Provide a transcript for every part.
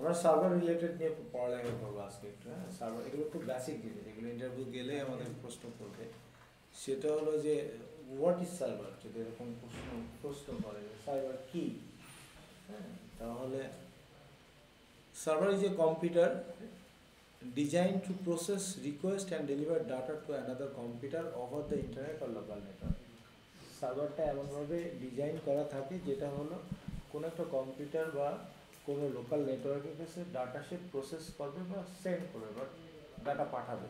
আমরা server related নিয়ে পড়ালেখা করবো আজকে একটু। হ্যাঁ, সার্ভার এগুলো খুব বেসিক জিনিস, এগুলো ইন্টারভিউ গেলে আমাদের প্রশ্ন করবে। সেটা হলো যে হোয়াট ইজ সার্ভার, যদি এরকম প্রশ্ন করে সার্ভার কি, হ্যাঁ, তাহলে server is a computer design to process request and deliver data to another computer over the internet or local network. সার্ভারটা এমনভাবে ডিজাইন করা থাকে যেটা হলো কোনো একটা কম্পিউটার বা কোনো লোকাল নেটওয়ার্কের কাছে ডাটা সে প্রসেস করবে বা সেন্ড করবে বা ডাটা পাঠাবে,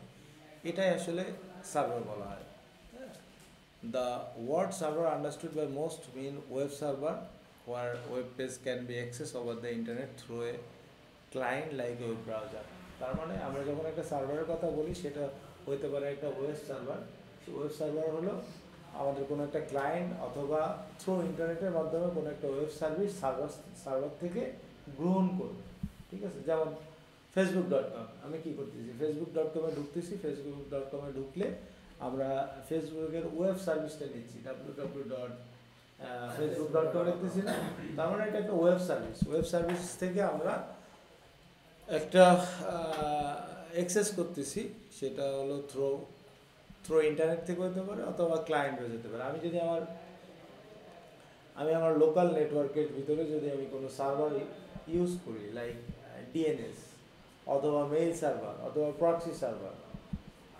এটাই আসলে সার্ভার বলা হয়। The word server understood by most mean web server where web page can be access over the internet through a client like web browser. তার মানে আমরা যখন একটা সার্ভারের কথা বলি সেটা হতে পারে একটা ওয়েব সার্ভার। ওয়েব সার্ভার হলো আমাদের কোনো একটা ক্লায়েন্ট অথবা থ্রু ইন্টারনেটের মাধ্যমে কোনো একটা ওয়েব সার্ভিস সার্ভার থেকে গ্রহণ করবে। ঠিক আছে, যেমন facebook.com, আমি কি করতেছি facebook.com-এ ঢুকতেছি, facebook.com-এ ঢুকলে আমরা ফেসবুকের ওয়েব সার্ভিসটা নিচ্ছি www.facebook.com লিখতেছি না, তার মানে এটা একটা ওয়েব সার্ভিস। ওয়েব সার্ভিস থেকে আমরা একটা অ্যাক্সেস করতেছি, সেটা হলো থ্রু ইন্টারনেট থেকে হতে পারে অথবা ক্লায়েন্ট হয়ে যেতে পারে। আমি আমার লোকাল নেটওয়ার্কের ভিতরে যদি আমি কোনো সার্ভার ইউজ করি লাইক ডিএনএস অথবা মেইল সার্ভার অথবা প্রক্সি সার্ভার,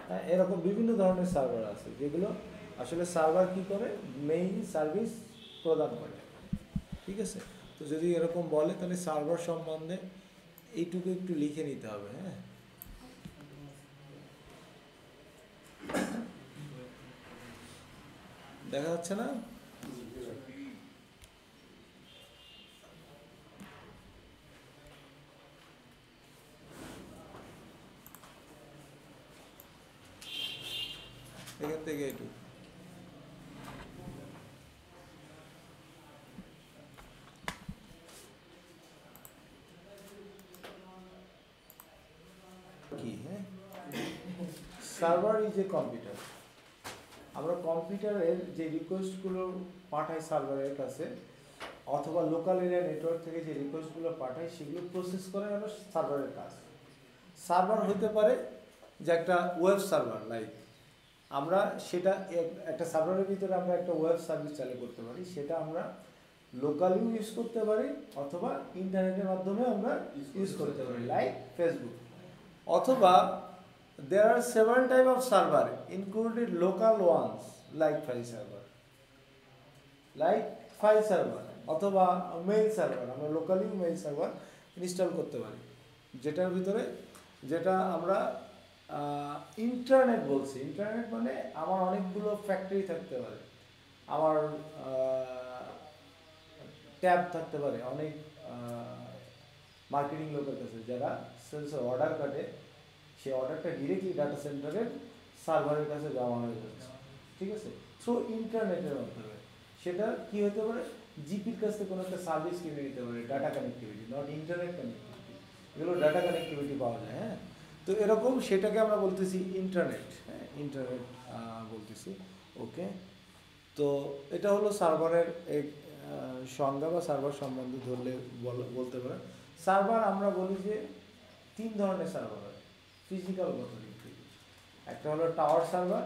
হ্যাঁ, এরকম বিভিন্ন ধরনের সার্ভার আছে যেগুলো আসলে সার্ভার কী করে, মেইল সার্ভিস প্রদান করে। ঠিক আছে, তো যদি এরকম বলে তাহলে সার্ভার সম্বন্ধে এইটুকু একটু লিখে নিতে হবে। হ্যাঁ, দেখা যাচ্ছে না? এখান থেকে একটু কি, হ্যাঁ, সার্ভার ইজ এ কম্পিউটার। আমরা কম্পিউটারের যে রিকোয়েস্টগুলো পাঠাই সার্ভারের কাছে অথবা লোকাল এরিয়া নেটওয়ার্ক থেকে যে রিকোয়েস্টগুলো পাঠাই সেগুলো প্রসেস করে হলো সার্ভারের কাজ। সার্ভার হতে পারে যে একটা ওয়েব সার্ভার, লাইক আমরা সেটা একটা সার্ভারের ভিতরে আমরা একটা ওয়েব সার্ভিস চালু করতে পারি, সেটা আমরা লোকালিও ইউজ করতে পারি অথবা ইন্টারনেটের মাধ্যমে আমরা ইউজ করতে পারি লাইক ফেসবুক। অথবা there are several types of server included local ones like file server অথবা মেইল সার্ভার। আমরা লোকালি মেইল সার্ভার ইনস্টল করতে পারি যেটার ভিতরে, যেটা আমরা ইন্টারনেট বলছি। ইন্টারনেট মানে আমার অনেকগুলো ফ্যাক্টরি থাকতে পারে, আমার ট্যাব থাকতে পারে অনেক মার্কেটিং লোকের কাছে যারা সেলসের অর্ডার কাটে, সেই অর্ডারটা ডিরেক্টলি ডাটা সেন্টারের সার্ভারের কাছে জমা হয়ে যাচ্ছে। ঠিক আছে, থ্রু ইন্টারনেটের মাধ্যমে। সেটা কি হতে পারে, জিপির কাছ থেকে কোনো একটা সার্ভিস কিনে নিতে পারে, data connectivity, not internet connectivity, এগুলো ডাটা কানেক্টিভিটি পাওয়া যায়। হ্যাঁ, তো এরকম সেটাকে আমরা বলতেছি ইন্টারনেট। হ্যাঁ, ইন্টারনেট বলতেছি। ওকে, তো এটা হলো সার্ভারের এক সংজ্ঞা বা সার্ভার সম্বন্ধে ধরলে বলতে পারে। সার্ভার আমরা বলি যে তিন ধরনের সার্ভার হয় ফিজিক্যাল গত দিক থেকে। একটা হলো টাওয়ার সার্ভার,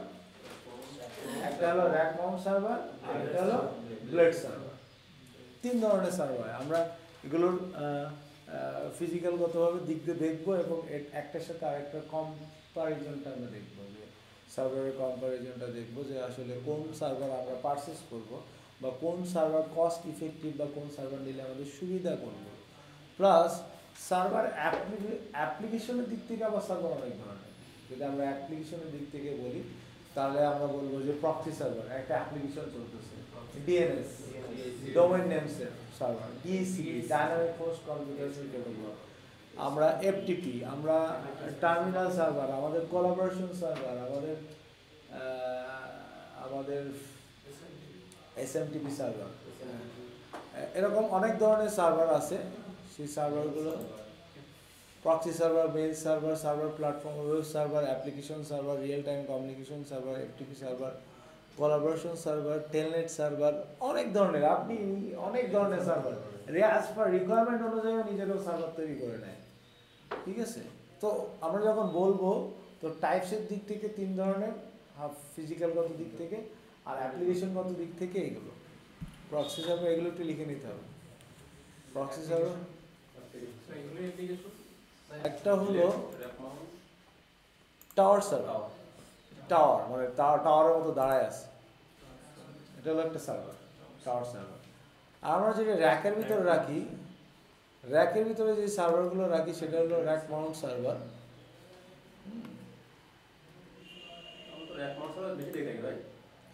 একটা হলো র্যাক মাউন্ট সার্ভার, আর একটা হলো ব্লেড সার্ভার। তিন ধরনের সার্ভার আমরা এগুলোর ফিজিক্যালগতভাবে দিক দিয়ে দেখবো এবং একটার সাথে আরেকটা কম্পারিজনটা আমরা দেখবো, যে সার্ভারের কম্পারিজনটা দেখবো যে আসলে কোন সার্ভার আমরা পারচেস করব বা কোন সার্ভার কস্ট ইফেক্টিভ বা কোন সার্ভার নিলে আমাদের সুবিধা করবো। প্লাস সার্ভার অ্যাপ্লিকেশনের দিক থেকে আবার সার্ভার অনেক ধরনের। যদি আমরা অ্যাপ্লিকেশনের দিক থেকে বলি তাহলে আমরা বলবো যে প্রক্সি সার্ভার, একটা অ্যাপ্লিকেশন চলতেছে, DNS domain name server, DSCP dynamic host configuration table, আমরা এফটিপি, আমরা টার্মিনাল সার্ভার, আমাদের কোলাবোরেশন সার্ভার, আমাদের এসএমটিপি সার্ভার, এরকম অনেক ধরনের সার্ভার আছে। সেই সার্ভারগুলো proxy server, mail server, server platform, web server, application server, real time communication server, FTP server, collaboration server, telnet server, অনেক ধরনের, আপনি অনেক ধরনের সার্ভার অ্যাজ পার রিকোয়ারমেন্ট অনুযায়ী নিজেরাও সার্ভার তৈরি করে নেয়, ঠিক আছে। তো আমরা যখন বলবো তো টাইপসের দিক থেকে 3 ধরনের, ফিজিক্যালগত দিক থেকে আর অ্যাপ্লিকেশনগত দিক থেকে এগুলো প্রক্সি সার্ভার, এগুলো একটু লিখে নিতে হবে। প্রক্সি সার্ভার একটা হলো টাওয়ার সার্ভার, টাওয়ার মানে টাওয়ারের মতো দাঁড়ায় আছে, এটা হলো একটা সার্ভার, টাওয়ার সার্ভার। আর আমরা যেটা র্যাকের ভিতরে রাখি, র্যাকের ভিতরে যে সার্ভারগুলো রাখি সেটা হলো র্যাক মাউন্ট সার্ভার।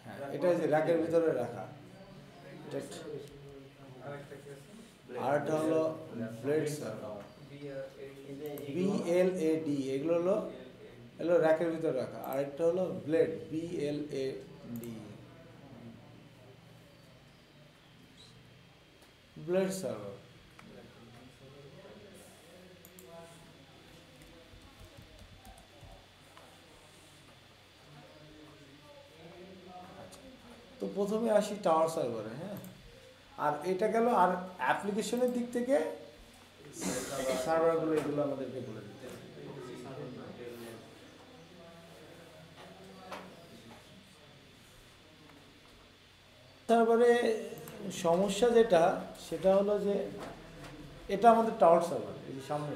হ্যাঁ, এটা যে র্যাকের ভিতরে রাখা। আরেকটা হলো ব্লেড সার্ভার, BLAD, এগুলো হলো র্যাকের ভিতরে রাখা। আরেকটা হলো ব্লেড, BLAD, ব্লেড সার্ভার। তো প্রথমে আসি টাওয়ার সার্ভারে। হ্যাঁ, আর এটা গেল। আর অ্যাপ্লিকেশনের দিক থেকে সার্ভারগুলো এগুলো আমাদেরকে বলে দিতে হবে। সার্ভারে সমস্যা যেটা, সেটা হলো যে এটা আমাদের টাওয়ার সার্ভার, এই যে সামনে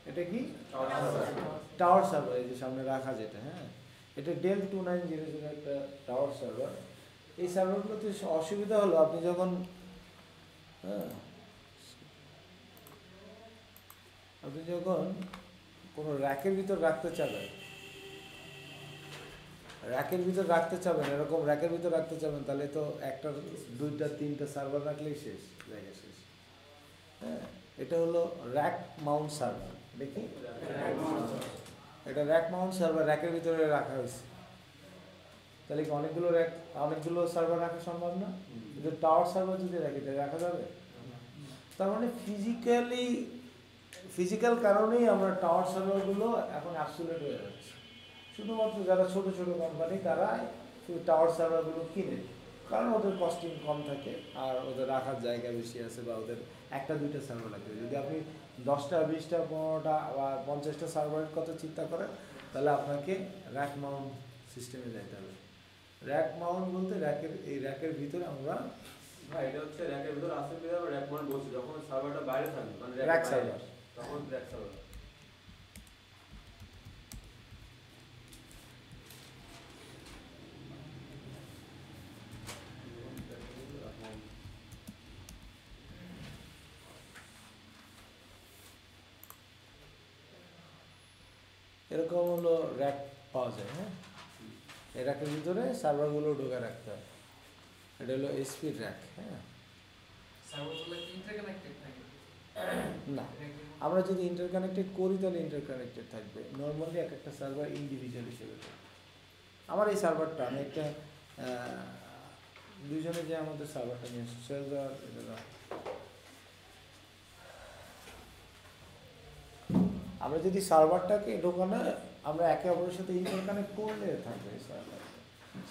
এটা কি টাওয়ার সার্ভার, এই যে সামনে রাখা যেটা। হ্যাঁ, এটা ডেল 2900 একটা টাওয়ার সার্ভার। এই সার্ভারগুলোতে অসুবিধা হলো আপনি যখন কোনো র্যাকের ভিতর রাখতে চাবেন, এরকম র্যাকের ভিতর রাখতে চাবেন, তাহলে তো একটা 2টা 3টা সার্ভার রাখলেই শেষ, জায়গা শেষ। হ্যাঁ, এটা হলো র্যাক মাউন্ট সার্ভার। দেখি, এটা র্যাক মাউন্ট সার্ভার, র্যাকের ভিতরে রাখা হয়েছে। তাহলে কি অনেকগুলো সার্ভার রাখা সম্ভব না? কিন্তু টাওয়ার সার্ভার যদি রাখা যাবে। তার মানে ফিজিক্যাল কারণেই আমরা টাওয়ার সার্ভারগুলো এখন অ্যাবসোলিউট হয়ে যাচ্ছে। শুধুমাত্র যারা ছোট ছোট কোম্পানি তারা টাওয়ার সার্ভারগুলো কিনে, কারণ ওদের কস্টিং কম থাকে আর ওদের রাখার জায়গা বেশি আছে, বা ওদের 1টা 2টা সার্ভার লাগবে। যদি আপনি 10টা 20টা 15টা বা 50টা সার্ভারের কথা চিন্তা করেন, তাহলে আপনাকে র্যাক মাউন্ট সিস্টেমে যেতে হবে। র্যাক মাউন্ট বলতে র্যাকের ভিতরে আমরা এটা হচ্ছে র্যাকের ভিতরে আছে কি র্যাক মাউন্ট বলছি, যখন সার্ভারটা বাইরে থাকবে মানে র্যাক সার্ভার, তখন র্যাক সার্ভার। এরকম হলো র্যাক পাওয়া যায়। হ্যাঁ, এই র্যাকের ভিতরে সার্ভারগুলো ঢোকা রাখতে হয়। এটা হলো এসপি র্যাক। হ্যাঁ, না, আমরা যদি ইন্টারকানেক্টেড করি তাহলে ইন্টারকানেক্টেড থাকবে। নর্মালি একটা সার্ভার ইন্ডিভিজুয়াল হিসেবে থাকবে। আমার এই সার্ভারটা, আমি একটা দুইজনে যে আমাদের সার্ভারটা নিয়ে সেলজার, আমরা যদি সার্ভারটাকে ঢোকানো, আমরা একে অপরের সাথে ইন্টারকানেক্ট করলে থাকবে এই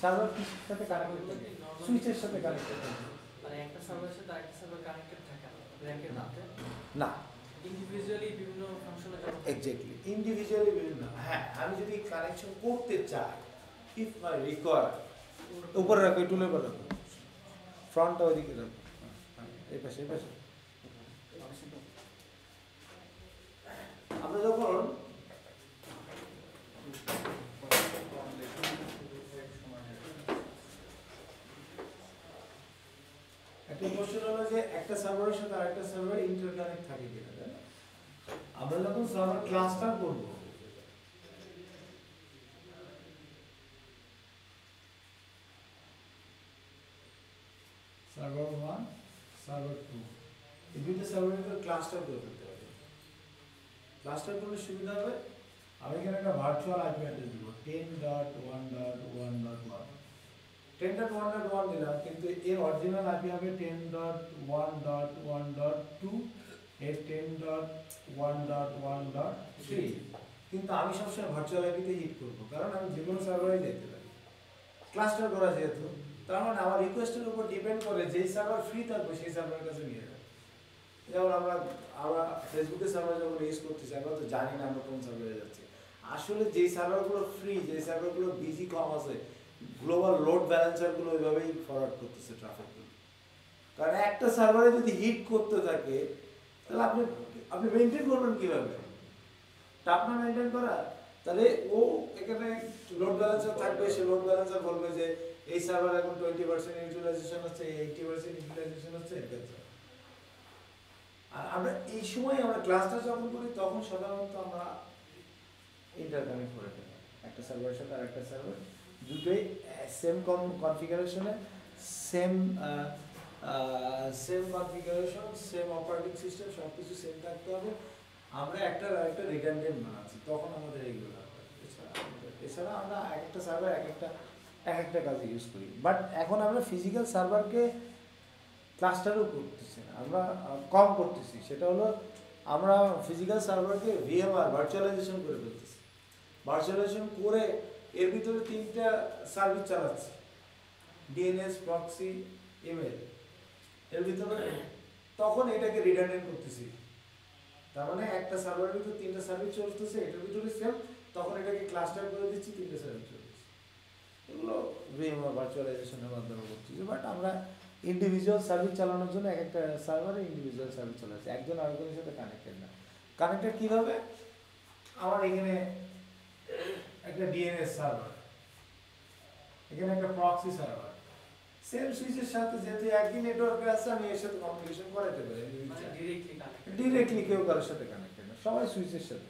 সার্ভার কিসের সাথে কানেক্টেড থাকে? সুইচের সাথে কানেক্টেড থাকে। মানে একটা সার্ভারের সাথে আরেকটা সার্ভার কানেক্টেড থাকে না র্যাকের মধ্যে? না, ইন্ডিভিজুয়ালি বিভিন্ন ফাংশনের জন্য। এক্স্যাক্টলি, ইন্ডিভিজুয়ালি বিভিন্ন। হ্যাঁ, আমি যদি কানেকশন করতে চাই, ইফ মাই রিকোয়ার, উপরে রাখো, টুলের উপর রাখো, ফ্রন্টটা ওইদিকে রাখো, এই পাশে। আমরা যখন একটা কোশ্চেন হলো যে একটা সার্ভারের সাথে আরেকটা সার্ভার ইন্টারকানেক্ট থাকে কিনা, তাই না? আমরা যখন সার্ভার ক্লাস্টার করব, সার্ভার 1 সার্ভার 2, এই দুটো সার্ভারের ক্লাস্টার করে ফেলতে হবে। ক্লাস্টার করলে সুবিধা হবে, আমি এখানে একটা ভার্চুয়াল আইপি অ্যাড্রেস দিব 10.1.1.1। 10.1.1 দিলাম, কিন্তু এর অরিজিনাল আইপি হবে 10.1.1.2, এর 10.1.1.3। কিন্তু আমি সবসময় ভার্চুয়াল আইপিতে হিট করবো, কারণ আমি যে কোনো সার্ভারে যেতে পারি, ক্লাস্টার করা যেহেতু। তার মানে আমার রিকোয়েস্টের উপর ডিপেন্ড করে যেই সার্ভার ফ্রি থাকবে সেই সার্ভারের কাছে নিয়ে যাবে। যেমন আমরা ফেসবুকের সার্ভার যখন ইউজ করতেছি আমরা তো জানি না আমরা কোন সার্ভারে যাচ্ছি। আসলে যেই সার্ভারগুলো ফ্রি, যেই সার্ভারগুলো বিজি কম আছে, গ্লোবাল লোড ব্যালেন্সারগুলো ওইভাবেই ফরওয়ার্ড করতেছে ট্রাফিকগুলো। কারণ একটা সার্ভারে যদি হিট করতে থাকে তাহলে আপনি মেনটেন করবেন কীভাবে? আপনার মেনটেন করা, তাহলে ও এখানে লোড ব্যালেন্সার থাকবে, সে লোড ব্যালেন্সার বলবে যে এই সার্ভার এখন 20% ইউটিলাইজেশন হচ্ছে, 80% ইউটিলাইজেশন হচ্ছে, আর আমরা এই সময় আমরা ক্লাসটা যখন করি তখন সাধারণত আমরা ইন্টারকানেক্ট করে ফেলি একটা সার্ভারের সাথে আর একটা সার্ভার, দুটোই সেম কনফিগারেশনে, same configuration, same operating system, সব কিছু সেম থাকতে হবে। আমরা একটা রিডান্ডেন্ট বানাচ্ছি, তখন আমাদের এইগুলো দরকার। এছাড়া আমরা এক একটা সার্ভার এক একটা কাজে ইউজ করি। বাট এখন আমরা ফিজিক্যাল সার্ভারকে ক্লাস্টারও করতেছি না, আমরা কম করতেছি। সেটা হলো আমরা ফিজিক্যাল সার্ভারকে ভিএমআর ভার্চুয়ালাইজেশন করে ফেলতেছি। ভার্চুয়ালাইজেশন করে এর ভিতরে 3টা সার্ভিস চালাচ্ছি, ডিএনএস, প্রক্সি, ইমেল এর ভিতরে। তখন এটাকে রিডান্ডেন্ট করতেছি, তার মানে একটা সার্ভারের ভিতরে 3টা সার্ভিস চলতেছে, এটার ভিতরে সেম, তখন এটাকে ক্লাস্টার করে দিচ্ছি, 3টা সার্ভিস চলতেছে। এগুলো ভিএমআর ভার্চুয়ালাইজেশনের মাধ্যমে করতেছি। বাট আমরা ইন্ডিভিজুয়াল সার্ভিস চালানোর জন্য এক একটা সার্ভারে ইন্ডিভিজুয়াল সার্ভিস চালাচ্ছি, একজন আরেকজনের সাথে কানেক্টেড না। কানেক্টেড কীভাবে? আমার এখানে একটা ডিএনএস সার্ভার, এখানে একটা প্রক্সি সার্ভার, সেম সুইচের সাথে যেহেতু একই নেটওয়ার্কে আছে, আমি এর সাথে কমিউনিকেশন করাতে পারি। ডিরেক্টলি কেউ কারোর সাথে কানেক্টেড না, সবাই সুইচের সাথে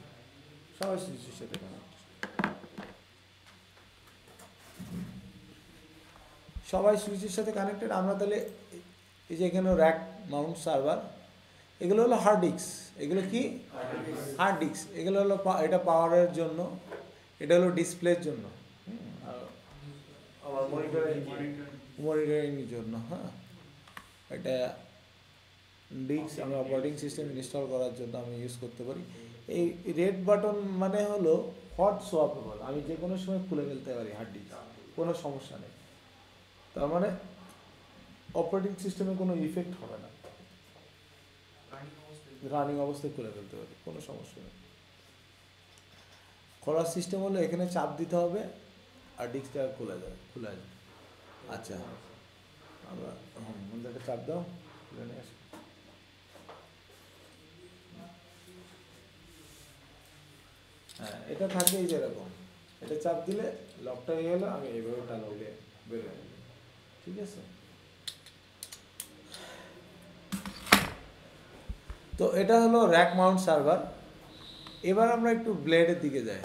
কানেক্টেড। সবাই সুইচের সাথে কানেক্টেড। আমরা তাহলে এই যে এখানে র্যাক মাউন্ট সার্ভার, এগুলো হলো হার্ড ডিস্ক। এগুলো কি হার্ড ডিস্ক? এগুলো হলো এটা পাওয়ারের জন্য, এটা হলো ডিসপ্লের জন্য, আমার মনিটরিংয়ের জন্য। হ্যাঁ, এটা ডিস্ক আমি অপারেটিং সিস্টেম ইনস্টল করার জন্য আমি ইউজ করতে পারি। এই রেড বাটন মানে হলো হট সোয়াপেবল, আমি যে কোনো সময় খুলে ফেলতে পারি হার্ড ডিস্ক, কোনো সমস্যা নেই। তার মানে অপারেটিং সিস্টেমে কোনো ইফেক্ট হবে না, রানিং অবস্থায় খুলে ফেলতে পারি, কোনো সমস্যা নেই। খোলার সিস্টেম হলো এখানে চাপ দিতে হবে আর ডিস্কটা খোলা যাবে। আচ্ছা, আমরা একটা চাপ দাও, খুলে নিয়ে আসি। হ্যাঁ, এটা থাকে এই যেরকম, এটা চাপ দিলে লকটা হয়ে গেলো, আমি এইভাবে টানলে বেরোয়, ঠিক আছে? তো এটা হলো র্যাক মাউন্ট সার্ভার। এবার আমরা একটু ব্লেডের দিকে যাই।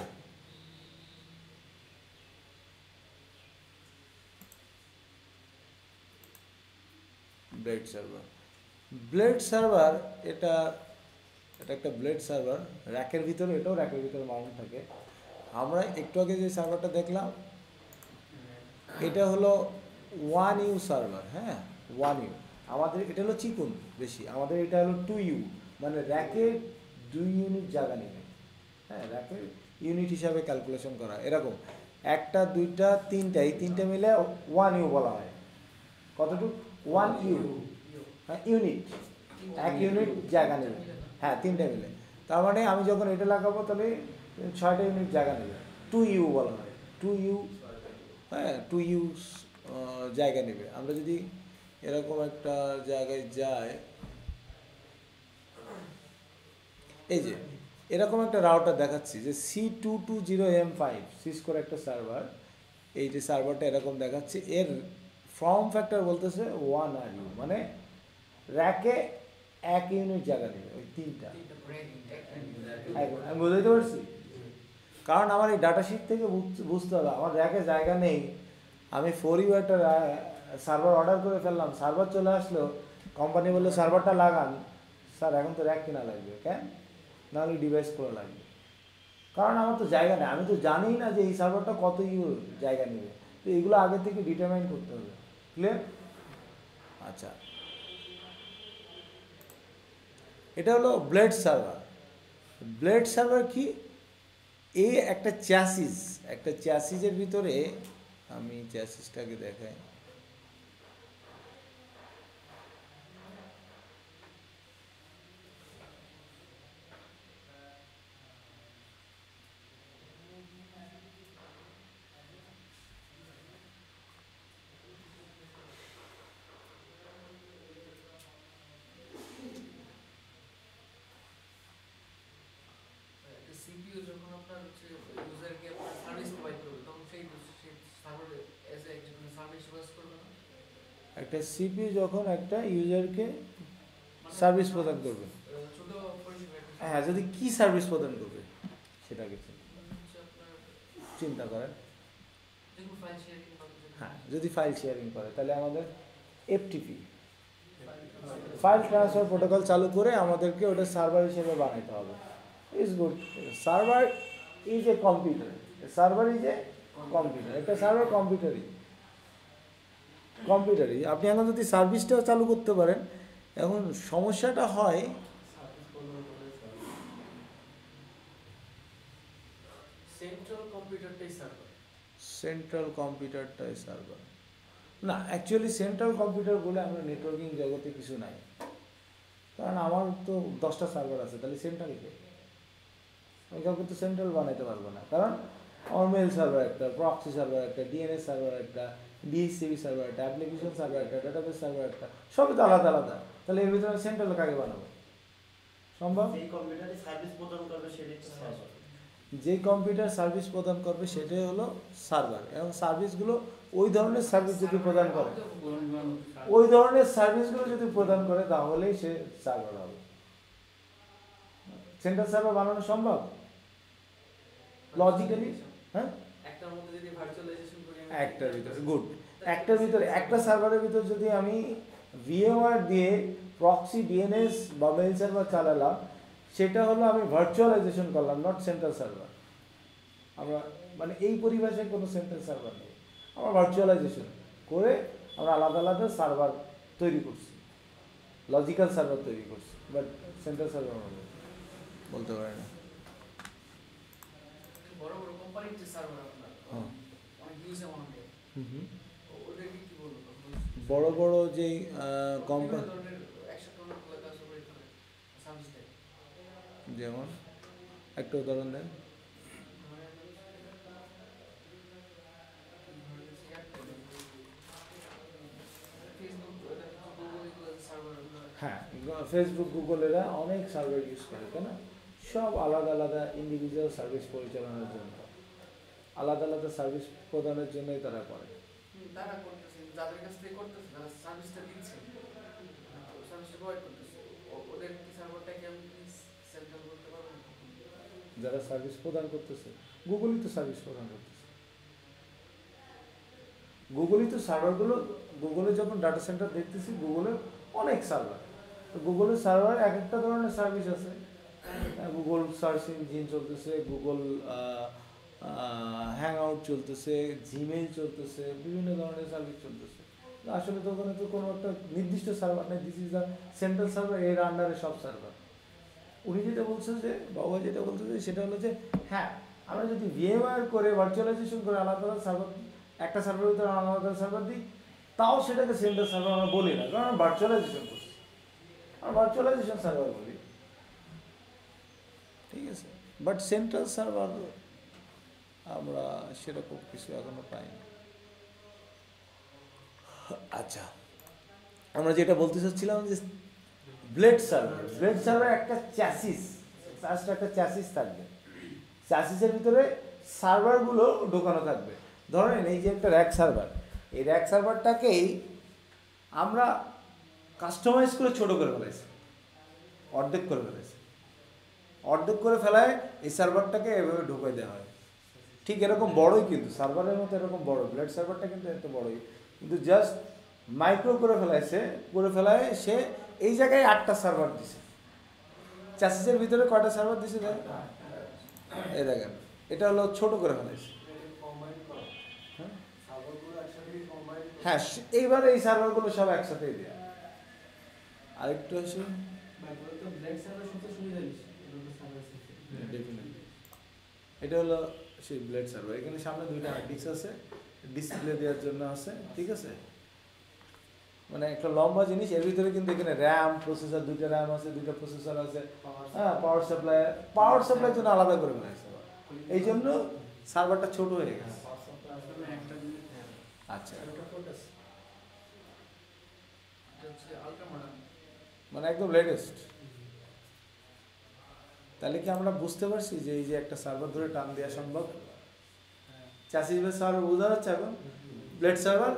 ব্লেড সার্ভার এটা একটা ব্লেড সার্ভার, র্যাকের ভিতরে, এটাও র্যাকের ভিতরে মাউন্ট থাকে। আমরা একটু আগে যে সার্ভারটা দেখলাম এটা হলো 1U সার্ভার। হ্যাঁ, 1U। আমাদের এটা হলো চিকুন বেশি, আমাদের এটা হলো 2U, মানে র্যাকের 2 ইউনিট জায়গা নেবে। হ্যাঁ, র্যাকের ইউনিট হিসাবে ক্যালকুলেশন করা, এরকম 1টা 2টা 3টা, এই 3টে মিলে 1U বলা হয়। কতটুকু? 1U। হ্যাঁ, ইউনিট, 1 ইউনিট জায়গা নেবে। হ্যাঁ, 3টে মিলে। তার মানে আমি যখন এটা লাগাবো তাহলে 6টা ইউনিট জায়গা নেবে, 2U বলা হয়। 2U, হ্যাঁ, 2U জায়গা নেবে। আমরা যদি এরকম একটা জায়গায় যাই, এই যে এরকম একটা রাউটার দেখাচ্ছি যে C220M5 সিসকোর একটা সার্ভার, এই যে সার্ভারটা এরকম দেখাচ্ছে, এর ফর্ম ফ্যাক্টর বলতেছে 1RU, মানে র্যাকে 1 ইউনিট জায়গা নেবে, ওই 3টা। আমি বুঝতে পারছি, কারণ আমার এই ডাটা শিট থেকে বুঝতে হবে আমার র্যাকে জায়গা নেই। আমি 4U একটা সার্ভার অর্ডার করে ফেললাম, সার্ভার চলে আসলো, কোম্পানি বললো সার্ভারটা লাগান। স্যার এখন তো র্যাক কিনা লাগবে, কেন? নাহলে ডিভাইস খোলা লাগবে, কারণ আমার তো জায়গা নেই। আমি তো জানি না যে এই সার্ভারটা কত জায়গা নেবে, তো এগুলো আগে থেকে ডিটারমাইন করতে হবে। ক্লিয়ার? আচ্ছা, এটা হলো ব্লেড সার্ভার। ব্লেড সার্ভার কি? এই একটা চ্যাসিসের ভিতরে, আমি চ্যাসিসটাকে দেখাই, আপনার হচ্ছে ইউজারকে আপনার সার্ভিস প্রোভাইড করবে, তখন সেই server as a service use করবে না। একটা সিপিইউ যখন একটা ইউজারকে মানে সার্ভিস প্রদান করবে, ছোট পরিসেবা একটা হ্যাঁ, যদি কি সার্ভিস প্রদান করবে সেটাকে হচ্ছে আপনার চিন্তা করেন। যেগুলো ফাইল শেয়ারিং বা হ্যাঁ, যদি ফাইল শেয়ারিং করে তাহলে আমাদের এফটিপি ফাইল ট্রান্সফার প্রোটোকল চালু করে আমাদেরকে ওটা সার্ভার হিসেবে বানাইতে হবে। Is good. Server is a computer, server is a computer, একটা সার্ভার কম্পিউটারই। আপনি এখন যদি সার্ভিসটাও চালু করতে পারেন, এখন সমস্যাটা হয় সেন্ট্রাল কম্পিউটারটাই সার্ভার। সেন্ট্রাল কম্পিউটারটাই সার্ভার না, অ্যাকচুয়ালি সেন্ট্রাল কম্পিউটার বলে আমরা নেটওয়ার্কিং জগতে কিছু নাই, কারণ আমার তো 10টা সার্ভার আছে, তাহলে সেন্ট্রালকে আমি কাউকে তো সেন্ট্রাল বানাইতে পারবো না, কারণ আমার মেল সার্ভার একটা, প্রক্সি সার্ভার একটা, ডিএনএস সার্ভার একটা, ডিএসসিবি সার্ভার একটা, অ্যাপ্লিকেশন সার্ভার একটা, ডাটাবেস সার্ভার একটা, সবই তো আলাদা আলাদা। তাহলে এর ভিতরে সেন্ট্রাল কাকে বানাবো? সম্ভব? যেই কম্পিউটারে সার্ভিস প্রদান করবে সেটাই তো সার্ভার। যে কম্পিউটার সার্ভিস প্রদান করবে সেটাই হলো সার্ভার, এবং সার্ভিসগুলো ওই ধরনের সার্ভিস যদি প্রদান করে, ওই ধরনের সার্ভিসগুলো যদি প্রদান করে তাহলেই সে সার্ভার হবে। সেন্ট্রাল সার্ভার বানানো সম্ভব লজিক্যালি? হ্যাঁ, একটার মধ্যে যদি ভার্চুয়ালাইজেশন করি আমি, একটার ভিতরে গুড, একটার ভিতরে একটা সার্ভারের ভিতর যদি আমি ভিএমআর দিয়ে প্রক্সি, ডিএনএস বা মেল সার্ভার চালালাম, সেটা হলো আমি ভার্চুয়ালাইজেশন করলাম, নট সেন্ট্রাল সার্ভার। আমরা মানে এই পরিভাষায় কোনো সেন্ট্রাল সার্ভার নেই, আমরা ভার্চুয়ালাইজেশন করে আমরা আলাদা আলাদা সার্ভার তৈরি করছি, লজিক্যাল সার্ভার তৈরি করছি, বাট সেন্ট্রাল সার্ভার আমরা বলতে পারি না। বড় বড় কোম্পানির যে সার্ভার আপনার হ্যাঁ, অনেক ইউজ অ্যামাউন্টে, ওদেরকে কি বলবো? বড় বড় যেই কোম্পানি, বিভিন্ন ধরনের একসাথে অনেকগুলো কাজ করে সার্ভিস দেয়। যেমন একটা উদাহরণ দেন। হ্যাঁ, ফেসবুক, গুগল এরা অনেক সার্ভার ইউজ করে, তাই না? সব আলাদা আলাদা ইন্ডিভিজুয়াল সার্ভিস পরিচালনার জন্য, আলাদা আলাদা সার্ভিস প্রদানের জন্যই তারা করে। তারা করতেছে, যাদের কাছ থেকে করতেছে, যারা সার্ভিসটা দিচ্ছে, সার্ভিসটা প্রোভাইড করতেছে, ওদের কি সার্ভারটাকে আমি সেন্ট্রাল করতে পারবো না? যারা সার্ভিস প্রদান করতেছে, গুগলই তো সার্ভিস প্রদান করতেছে, গুগলই তো সার্ভারগুলো, গুগলে যখন ডাটা সেন্টার দেখতেছি, গুগলের অনেক সার্ভার, তো গুগলের সার্ভার এক একটা ধরনের সার্ভিস আছে। গুগল সার্চ ইঞ্জিন চলতেছে, গুগল হ্যাং আউট চলতেছে, জিমেইল চলতেছে, বিভিন্ন ধরনের সার্ভিস চলতেছে। আসলে তো ওখানে তো কোনো একটা নির্দিষ্ট সার্ভার নেই, this is the central server, এর আন্ডারে সব সার্ভার। উনি যেটা বলছেন যে, বাবা যেটা বলতেছে সেটা হলো যে, হ্যাঁ, আমরা যদি ভিএমআর করে ভার্চুয়ালাইজেশন করে আলাদা আলাদা সার্ভার, একটা সার্ভারের ভিতরে আলাদা সার্ভার দিই, তাও সেটাকে সেন্ট্রাল সার্ভার আমরা বলি না, কারণ আমরা ভার্চুয়ালাইজেশন করছি, আমরা ভার্চুয়ালাইজেশন সার্ভার বলি, ঠিক আছে? বাট সেন্ট্রাল সার্ভার আমরা সেরকম কিছু এখনো পাইনি। আচ্ছা, আমরা যেটা বলতে চাচ্ছিলাম যে ব্লেড সার্ভার একটা চ্যাসিস, জাস্ট একটা চ্যাসিস থাকবে, চ্যাসিসের ভিতরে সার্ভারগুলো ঢোকানো থাকবে। ধরেন এই যে একটা র্যাক সার্ভার, এই র্যাক সার্ভারটাকেই আমরা কাস্টমাইজ করে ছোট করে ফেলেছি, অর্ধেক করে ফেলেছি, অর্ধেক করে ফেলায় এই সার্ভারটাকে এভাবে ঢুকে দেওয়া হয়। ঠিক এরকম বড়ই, কিন্তু সার্ভারের মতো এরকম বড়, ব্লেড সার্ভারটা কিন্তু এত বড়ই, কিন্তু জাস্ট মাইক্রো করে ফেলায় সে এই জায়গায় 8টা সার্ভার দিছে। চ্যাসিসের ভিতরে কয়টা সার্ভার দিছে দেখ, এই দেখেন, এটা হলো ছোট করে ফেলাইছে। হ্যাঁ, এইবার এই সার্ভারগুলো সব একসাথেই দেয়া। আরেকটু আসি, এটা হলো সেই ব্লেড সার্ভার। এখানে সামনে 2টা হার্ড ডিস্ক আছে, ডিসপ্লে দেওয়ার জন্য আছে, ঠিক আছে? মানে একটা লম্বা জিনিস, এর ভিতরে কিন্তু এখানে র্যাম, প্রসেসর, 2টা র্যাম আছে, 2টা প্রসেসর আছে, হ্যাঁ, পাওয়ার সাপ্লাই জন্য আলাদা করে ফেলেছে, এই জন্য সার্ভারটা ছোট হয়ে গেছে। আচ্ছা, মানে একদম লেটেস্ট, তাই তাহলে কি আমরা বুঝতে পারছি যে এই যে একটা সার্ভার ধরে টান দেওয়া সম্ভব? হ্যাঁ। চ্যাসিস বেস সার্ভার বোঝা যাচ্ছে এখন? Blade server.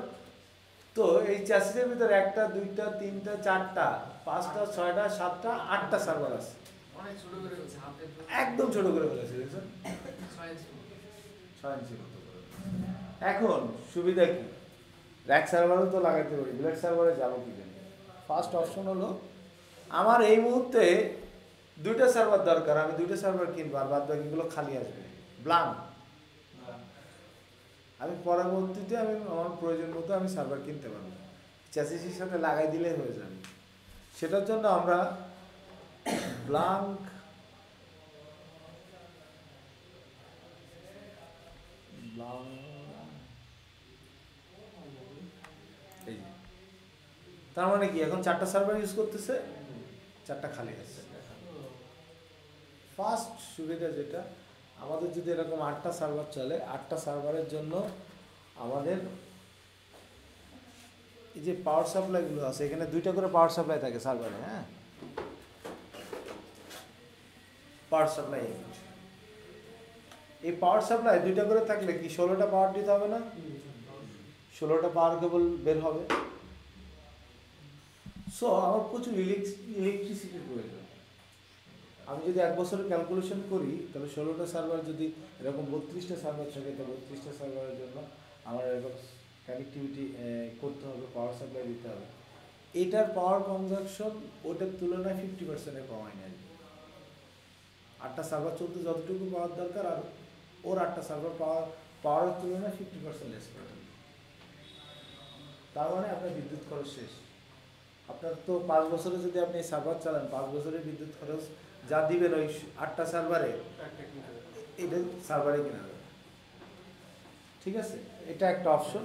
তো এই চ্যাসিসের ভিতরে একটা, দুইটা, তিনটা, চারটা, পাঁচটা, ছয়টা, সাতটা, আটটা সার্ভার আছে। অনেক ছোট করে ফেলছে হাতে একদম ছোট করে ফেলেছে, দেখছেন? 6 ইঞ্চি মতো। 6 ইঞ্চি মতো করে। এখন সুবিধা কি? র্যাক সার্ভারও তো লাগাতে পারি, ব্লেড সার্ভারে যাবো কি জন্য? ফার্স্ট অপশন হলো আমার এই মুহূর্তে দুইটা সার্ভার দরকার, আমি দুইটা সার্ভার কিনবো আর বাদ বাকিগুলো খালি আসবে, ব্লাঙ্ক। আমি পরবর্তীতে আমি আমার প্রয়োজন মতো আমি সার্ভার কিনতে পারবো, চ্যাসিসের সাথে লাগাই দিলে হয়ে যাবে। সেটার জন্য আমরা ব্লাঙ্ক এই যে, তার মানে কি এখন 4টা সার্ভার ইউজ করতেছে, 4টা খালি আছে। ফার্স্ট সুবিধা যেটা, আমাদের যদি এরকম 8টা সার্ভার চলে, 8টা সার্ভারের জন্য আমাদের এই যে পাওয়ার সাপ্লাইগুলো আছে, এখানে 2টা করে পাওয়ার সাপ্লাই থাকে সার্ভারে। হ্যাঁ, পাওয়ার সাপ্লাই, এই পাওয়ার সাপ্লাই 2টা করে থাকলে কি 16টা পাওয়ার দিতে হবে না? 16টা পাওয়ার কেবল বের হবে। সো আমার প্রচুর ইলেকট্রিসিটির প্রয়োজন। আমি যদি 1 বছরের ক্যালকুলেশন করি, তাহলে 16টা সার্ভার যদি এরকম 32টা সার্ভার থাকে, তো 32টা সার্ভারের জন্য আমার এরকম কানেক্টিভিটি করতে হবে, পাওয়ার সাপ্লাই দিতে হবে। এটার পাওয়ার কনজাকশন ওটার তুলনায় 50% কমায় নেয়। 8টা সার্ভার চলতে যতটুকু পাওয়ার দরকার, আর ওর 8টা সার্ভার পাওয়ারের তুলনায় 50% লেস করে। তার মানে আপনার বিদ্যুৎ খরচ শেষ। আপনার তো 5 বছরে যদি আপনি সার্ভার চালান, 5 বছরের বিদ্যুৎ খরচ যা দিবেন ওই 8টা সার্ভারে, এটা সার্ভারে কিনা যাবে। ঠিক আছে, এটা একটা অপশন।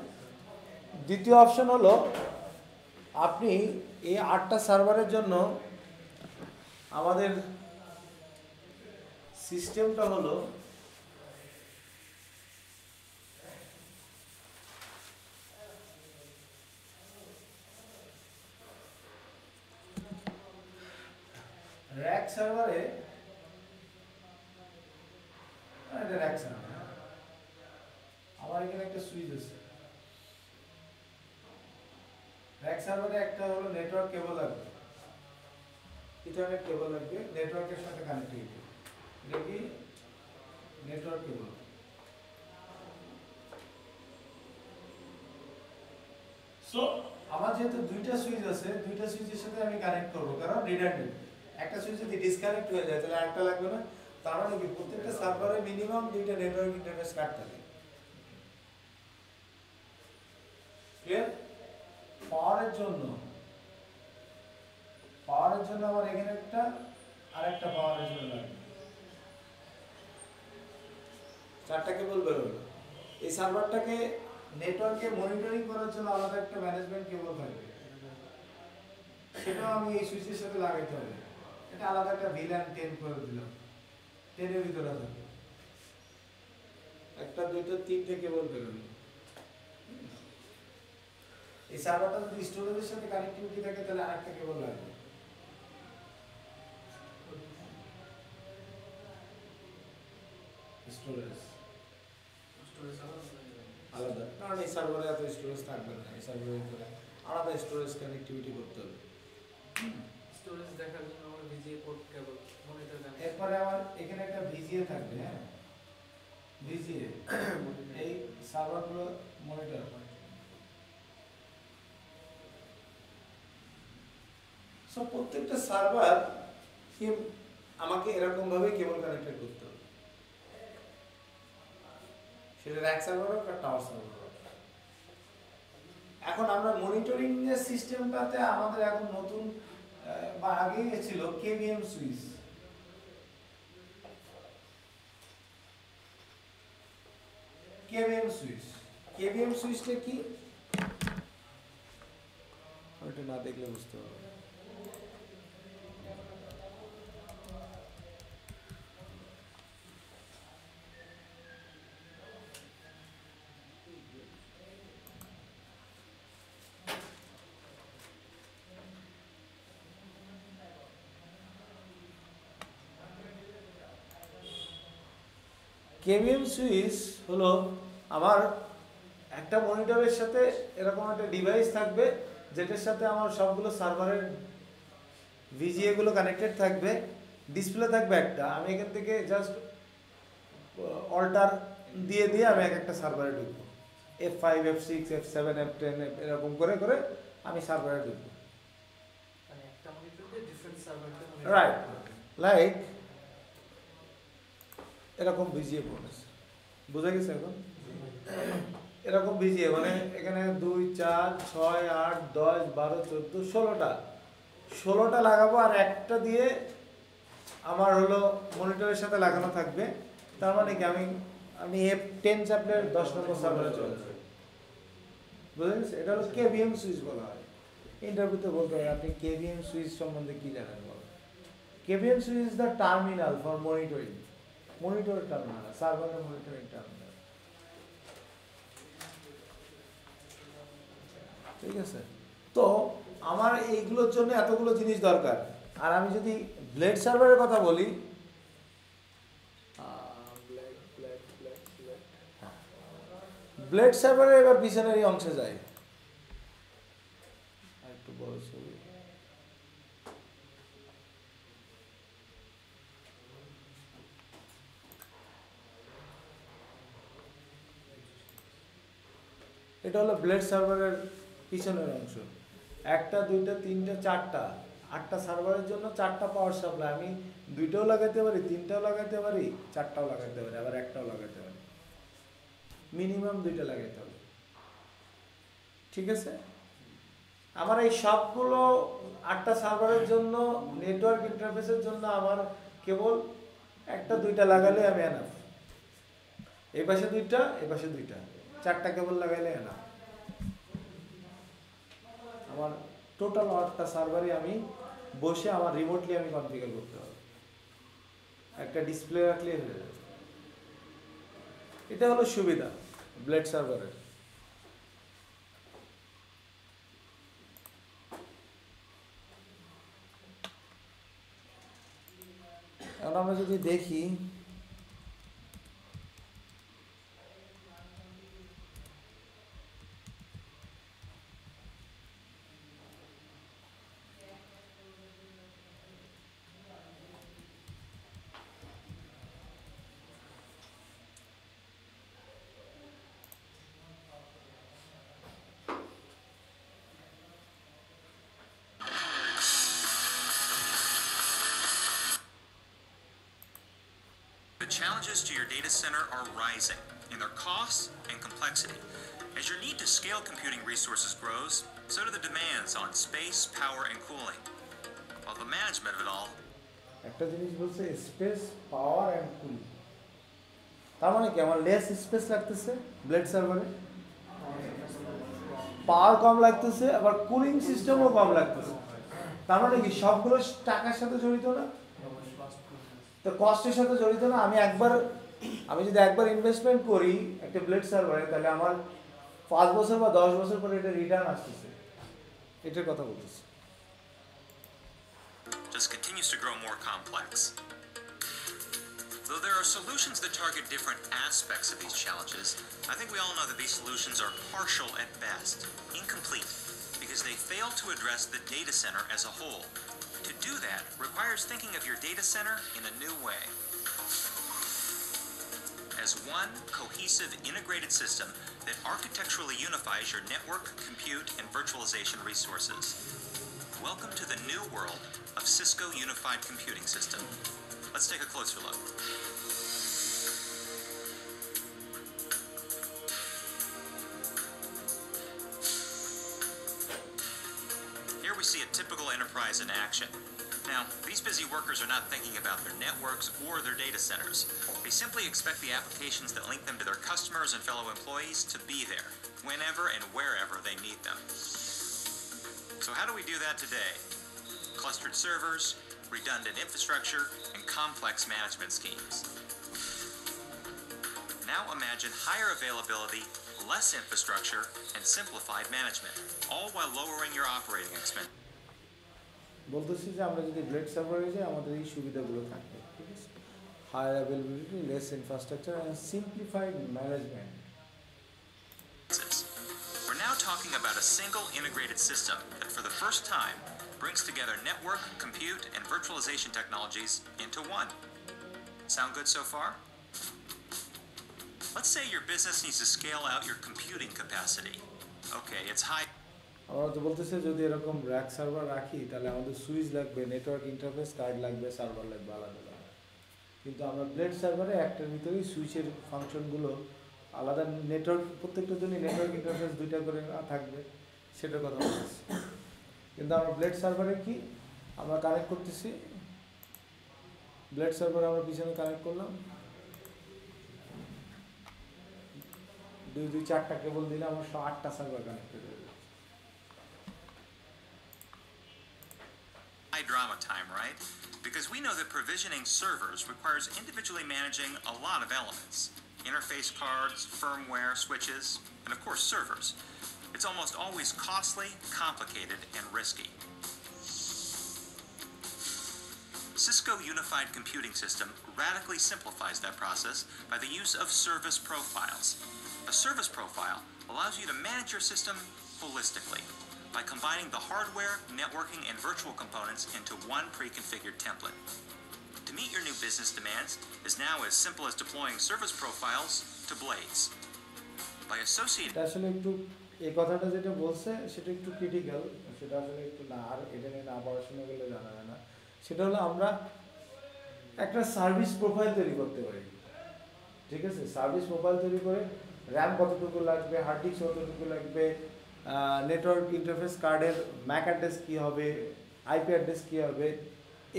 দ্বিতীয় অপশন হলো আপনি এই 8টা সার্ভারের জন্য আমাদের সিস্টেমটা হলো র্যাক সার্ভারে, এটা র্যাক সার্ভার, আমার এখানে একটা সুইচ আছে। র্যাক সার্ভারে একটা হলো নেটওয়ার্ক কেবল লাগবে, ইথারনেট কেবল লাগবে, নেটওয়ার্কের সাথে কানেক্টিভিটি। এটা কি নেটওয়ার্ক কেবল। সো আমার যেহেতু 2টা সুইচ আছে, 2টা সুইচের সাথে আমি কানেক্ট করবো, কারণ রিডান্ডেন্ট। একটা সুইচ যদি ডিসকানেক্ট হয়ে যায় তাহলে আরেকটা লাগবে না। তার মানে কি প্রত্যেকটা সার্ভারে মিনিমাম 2টা নেটওয়ার্ক ইন্টারফেস কার্ড থাকে। ক্লিয়ার? পাওয়ারের জন্য আমার এখানে একটা আর একটা পাওয়ারের জন্য লাগবে, 4টা কেবল বের হলো। এই সার্ভারটাকে নেটওয়ার্কে মনিটরিং করার জন্য আলাদা একটা ম্যানেজমেন্ট কেবল থাকবে, সেটাও আমি এই সুইচের সাথে লাগাইতে হবে। এটা আলাদা একটা ভিল্যান 10 করে দিলাম, 10 এর ভিতরে থাকবে। একটা, দুইটা, 3টে কেবল বের হলো। এই সার্ভারটা যদি স্টোরেজের সাথে কানেক্টিভিটি থাকে তাহলে আরেকটা কেবল লাগবে। স্টোরেজ আলাদা, কারণ এই সার্ভারে এত স্টোরেজ থাকবে না, এই সার্ভারের ভিতরে আলাদা স্টোরেজ কানেক্টিভিটি করতে হবে। স্টোরেজ দেখার জন্য আমার ভিজিএ পোর্ট কেবল মনিটর দেন। এরপরে আমার এখানে একটা ভিজিএ থাকবে। হ্যাঁ, ভিজিএ এই সার্ভারগুলো মনিটর। সো প্রত্যেকটা সার্ভার কি আমাকে এরকম ভাবে কেবল কানেক্টেড করতে হবে, সেটা র্যাক সার্ভার হোক আর টাওয়ার সার্ভার হোক। এখন আমরা মনিটরিং এর সিস্টেমটাতে আমাদের এখন নতুন বা আগেই ছিল কেভিএম সুইচ। কেভিএম সুইচটা কি ওটা না দেখলে বুঝতে পারবে। কেভিএম সুইচ হলো আমার একটা মনিটরের সাথে এরকম একটা ডিভাইস থাকবে যেটার সাথে আমার সবগুলো সার্ভারের ভিজিএ গুলো কানেক্টেড থাকবে, ডিসপ্লে থাকবে একটা, আমি এখান থেকে জাস্ট অল্টার দিয়ে দিয়ে আমি এক একটা সার্ভারে ঢুকবো, F5 F6 F7 F10 এরকম করে করে আমি সার্ভারে ঢুকবো। মানে একটা মনিটরে ডিফারেন্ট সার্ভারকে রাইট, লাইক এরকম ভিজিএ বোনাস, বুঝা গেছে এখন? এরকম ভিজিএ মানে এখানে 2 4 6 8 10 12 14 16টা লাগাবো, আর একটা দিয়ে আমার হলো মনিটরের সাথে লাগানো থাকবে। তার মানে কি আমি F10 চাপলে 10 নম্বর সার্ভারে চলে যাবে, বুঝা গেছে? এটা হলো কেভিএম সুইচ বলা হয়। ইন্টারভিউতে বলতে হয় আপনি কেভিএম সুইচ সম্বন্ধে কি জানেন বলেন। KVM switch is the terminal for monitoring, monitor terminal, সার্ভারের মনিটরিং টার্মিনাল, ঠিক আছে? তো আমার এইগুলোর জন্য এতগুলো জিনিস দরকার। আর আমি যদি ব্লেড সার্ভারের কথা বলি, ব্লেড সার্ভারের এবার পিছনের এই অংশে যায়, একটু বড় ছবি। এটা হলো ব্লেড সার্ভারের পিছনের অংশ, 1 2 3 4 8টা সার্ভারের জন্য 4টা পাওয়ার সাপ্লাই, আমি 2টাও লাগাতে পারি, 3টাও লাগাতে পারি, 4টাও লাগাতে পারি, আবার একটাও লাগাতে পারি, মিনিমাম 2টা লাগাতে হবে, ঠিক আছে? আমার এই সবগুলো 8টা সার্ভারের জন্য নেটওয়ার্ক ইন্টারফেসের জন্য আমার কেবল 1টা 2টা লাগালে আমি এনাফ, এই পাশে 2টা এই পাশে 2টা, 4টা কেবল লাগাইলে এনাফ। আমার টোটাল 8টা সার্ভারই আমি বসে আমার রিমোটলি আমি কনফিগার করতে হবে, একটা ডিসপ্লে রাখলে হয়ে যাবে। এটা হলো সুবিধা ব্লেড সার্ভারের। এখন আমরা যদি দেখি The challenges to your data center are rising in their costs and complexity. As your need to scale computing resources grows, so do the demands on space, power, and cooling. While the management of it all একটা জিনিস বলছে space, power and cooling. তার মানে কি আমার less space লাগতেছে blade সার্ভারে, পাওয়ার কম লাগতেছে, আবার কুলিং সিস্টেমও কম লাগতেছে। তার মানে কি সবগুলো টাকার সাথে জড়িত না, তো কস্টের সাথে জড়িত না। আমি যদি একবার ইনভেস্টমেন্ট করি একটা ব্লেড সার্ভারে, তাহলে আমার 5 বছর বা 10 বছর পরে এটা রিটার্ন আসতেছে, এটার কথা বলতেছি। just continues to grow more complex. Though there are solutions that target different aspects of these challenges, I think we all know that these solutions are partial at best, incomplete, because they fail to address the data center as a whole. To do that requires thinking of your data center in a new way, as one cohesive integrated system that architecturally unifies your network, compute, and virtualization resources. Welcome to the new world of Cisco Unified Computing System. Let's take a closer look. Here we see a typical enterprise in action. Now, these busy workers are not thinking about their networks or their data centers. They simply expect the applications that link them to their customers and fellow employees to be there, whenever and wherever they need them. So how do we do that today? Clustered servers, redundant infrastructure, and complex management schemes. Now imagine higher availability, less infrastructure, and simplified management, all while lowering your operating expense. বলতেছি যে আমরা যদি blade সার্ভারে যাই আমাদের এই সুবিধাগুলো থাকবে, ঠিক আছে? higher availability, less infrastructure, and simplified management. We're now talking about a single integrated system that for the first time brings together network, compute, and virtualization technologies into one. Sound good so far? Let's say your business needs to scale out your computing capacity. Okay, it's high. আমরা তো বলতেছে যদি এরকম rack server রাখি তাহলে আমাদের switch লাগবে, network interface card লাগবে, সার্ভার লাগবে আলাদা আলাদা। কিন্তু আমরা ব্লেড সার্ভারে একটার ভিতরেই সুইচের ফাংশনগুলো আলাদা, নেটওয়ার্ক প্রত্যেকটা জন্য নেটওয়ার্ক ইন্টারফেস দুইটা করে থাকবে, সেটার কথা বলতেছি। কিন্তু আমরা ব্লেড সার্ভারে কি আমরা কানেক্ট করতেছি, ব্লেড সার্ভারে আমরা পিছনে কানেক্ট করলাম, দুই চারটা কেবল দিলে আমরা 8টা সার্ভার কানেক্ট করে দেবো। High drama time, right? Because we know that provisioning servers requires individually managing a lot of elements. Interface cards, firmware, switches, and of course servers. It's almost always costly, complicated, and risky. Cisco Unified Computing System radically simplifies that process by the use of service profiles. A service profile allows you to manage your system holistically by combining the hardware, networking, and virtual components into one pre-configured template. To meet your new business demands is now as simple as deploying service profiles to Blades. By associating এটা আসলে একটু এই কথাটা যেটা বলছে সেটা একটু critical, সেটা আসলে একটু না, আর এটা নিয়ে না পড়াশোনা করলে জানা যায় না। সেটা হলো আমরা একটা সার্ভিস প্রোফাইল তৈরি করতে পারি, ঠিক আছে? সার্ভিস প্রোফাইল তৈরি করে র্যাম কতটুকু লাগবে, হার্ড ডিস্ক কতটুকু লাগবে, নেটওয়ার্ক ইন্টারফেস কার্ডের ম্যাক অ্যাড্রেস কী হবে, আইপি অ্যাড্রেস কী হবে,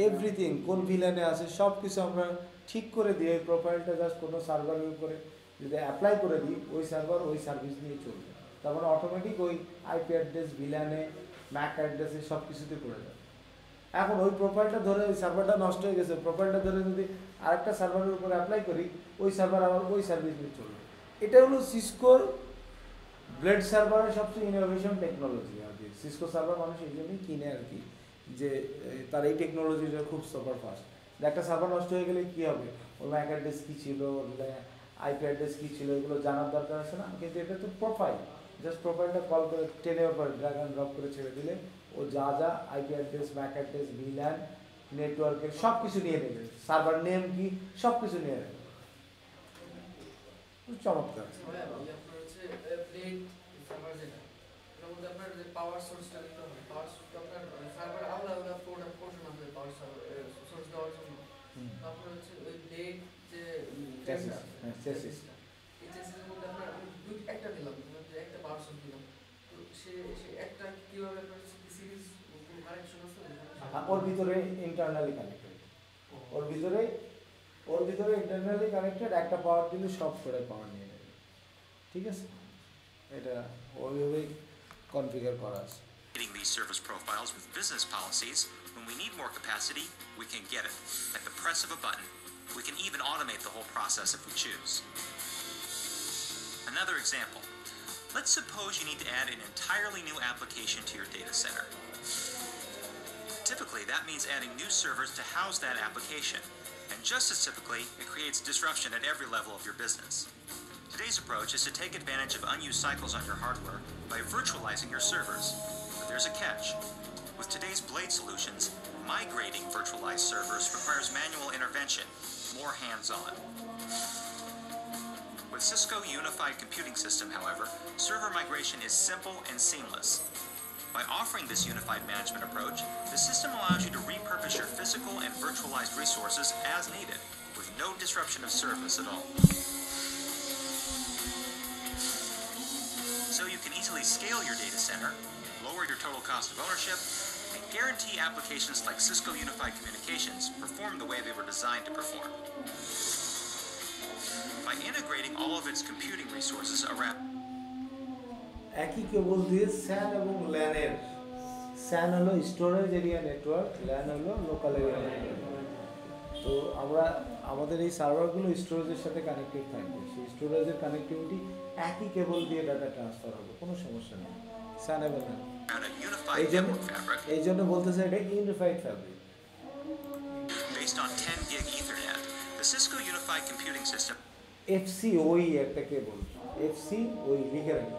এভরিথিং কোন ভিলানে আছে সব কিছু আমরা ঠিক করে দিয়ে ওই প্রোফাইলটা জাস্ট কোনো সার্ভারের উপরে যদি অ্যাপ্লাই করে দিই, ওই সার্ভার ওই সার্ভিস নিয়ে চলবে। তারপর অটোমেটিক ওই আইপি অ্যাড্রেস, ভিলানে, ম্যাক অ্যাড্রেসে সব কিছুতে করে যাবে। এখন ওই প্রোফাইলটা ধরে ওই সার্ভারটা নষ্ট হয়ে গেছে, প্রোফাইলটা ধরে যদি আরেকটা সার্ভারের উপরে অ্যাপ্লাই করি, ওই সার্ভার আবার ওই সার্ভিস নিয়ে চলবে। এটা হলো সিসকোর ব্লেড সার্ভারের সবচেয়ে ইনোভেশন টেকনোলজি আর কি। সিসকো সার্ভার মানুষ এই জন্যই কিনে আর কি, যে তার এই টেকনোলজিটা খুব সুপার ফাস্ট। একটা সার্ভার নষ্ট হয়ে গেলে কী হবে, ওর ম্যাক অ্যাড্রেস কী ছিল, আইপি অ্যাড্রেস কী ছিল, এগুলো জানার দরকার আছে না? কিন্তু এটা তো প্রোফাইল, জাস্ট প্রোফাইলটা কল করে টেনে পরে ড্র্যাগ অ্যান্ড ড্রপ করে ছেড়ে দিলে ও যা যা আইপি অ্যাড্রেস, ম্যাক অ্যাড্রেস, ভিল্যান, নেটওয়ার্কের সব কিছু নিয়ে নেবে, সার্ভার নেম কি সব কিছু নিয়ে নেবে। চমৎকার। আপনার হচ্ছে ব্লেড সার্ভার যেটা, এটার মধ্যে আপনার যে পাওয়ার সোর্সটা দিতে হবে, পাওয়ার সোর্সটা আপনার সার্ভার আলাদা আলাদা পোর্শন আছে পাওয়ার সোর্স দেওয়ার জন্য। তারপর হচ্ছে ওই ব্লেড যে চেসিস, এই চেসিসের মধ্যে আপনার একটা দিলাম, একটা পাওয়ার সোর্স দিলাম, তো সে একটা কিভাবে আপনার সিরিজ কানেকশন আছে ওর ভিতরে ইন্টারনালি কানেক্টেড, ওর ভিতরে ইন্টারনালি কানেক্টেড, একটা পাওয়ার দিলে সব করে পাওয়ার নিয়ে নেবে, ঠিক আছে? এটা ওইভাবেই কনফিগার করা আছে। these service profiles with business policies, when we need more capacity, we can get it at the press of a button. We can even automate the whole process if we choose. Another example. Let's suppose you need to add an entirely new application to your data center. Typically, that means adding new servers to house that application. And just as typically, it creates disruption at every level of your business. Today's approach is to take advantage of unused cycles on your hardware by virtualizing your servers. But there's a catch. With today's Blade solutions, migrating virtualized servers requires manual intervention, more hands-on. With Cisco Unified Computing System, however, server migration is simple and seamless. By offering this unified management approach, the system allows you to repurpose your physical and virtualized resources as needed, with no disruption of service at all. So you can easily scale your data center, lower your total cost of ownership, and guarantee applications like Cisco Unified Communications perform the way they were designed to perform. By integrating all of its computing resources around একই কেবল দিয়ে স্যান এবং ল্যানের, স্যান হলো storage area network, LAN হলো local area network. তো আমরা আমাদের এই সার্ভারগুলো স্টোরেজের সাথে কানেক্টেড থাকবে, সেই স্টোরেজের কানেক্টিভিটি একই কেবল দিয়ে ডাটা ট্রান্সফার হবে, কোনো সমস্যা নেই। স্যান এবং ল্যান এই জন্য বলতেছে এটা unified fabric. Based on 10 gig Ethernet, the The Cisco Unified Computing System FCOE একটা কেবল, FCOE লিখে রাখি,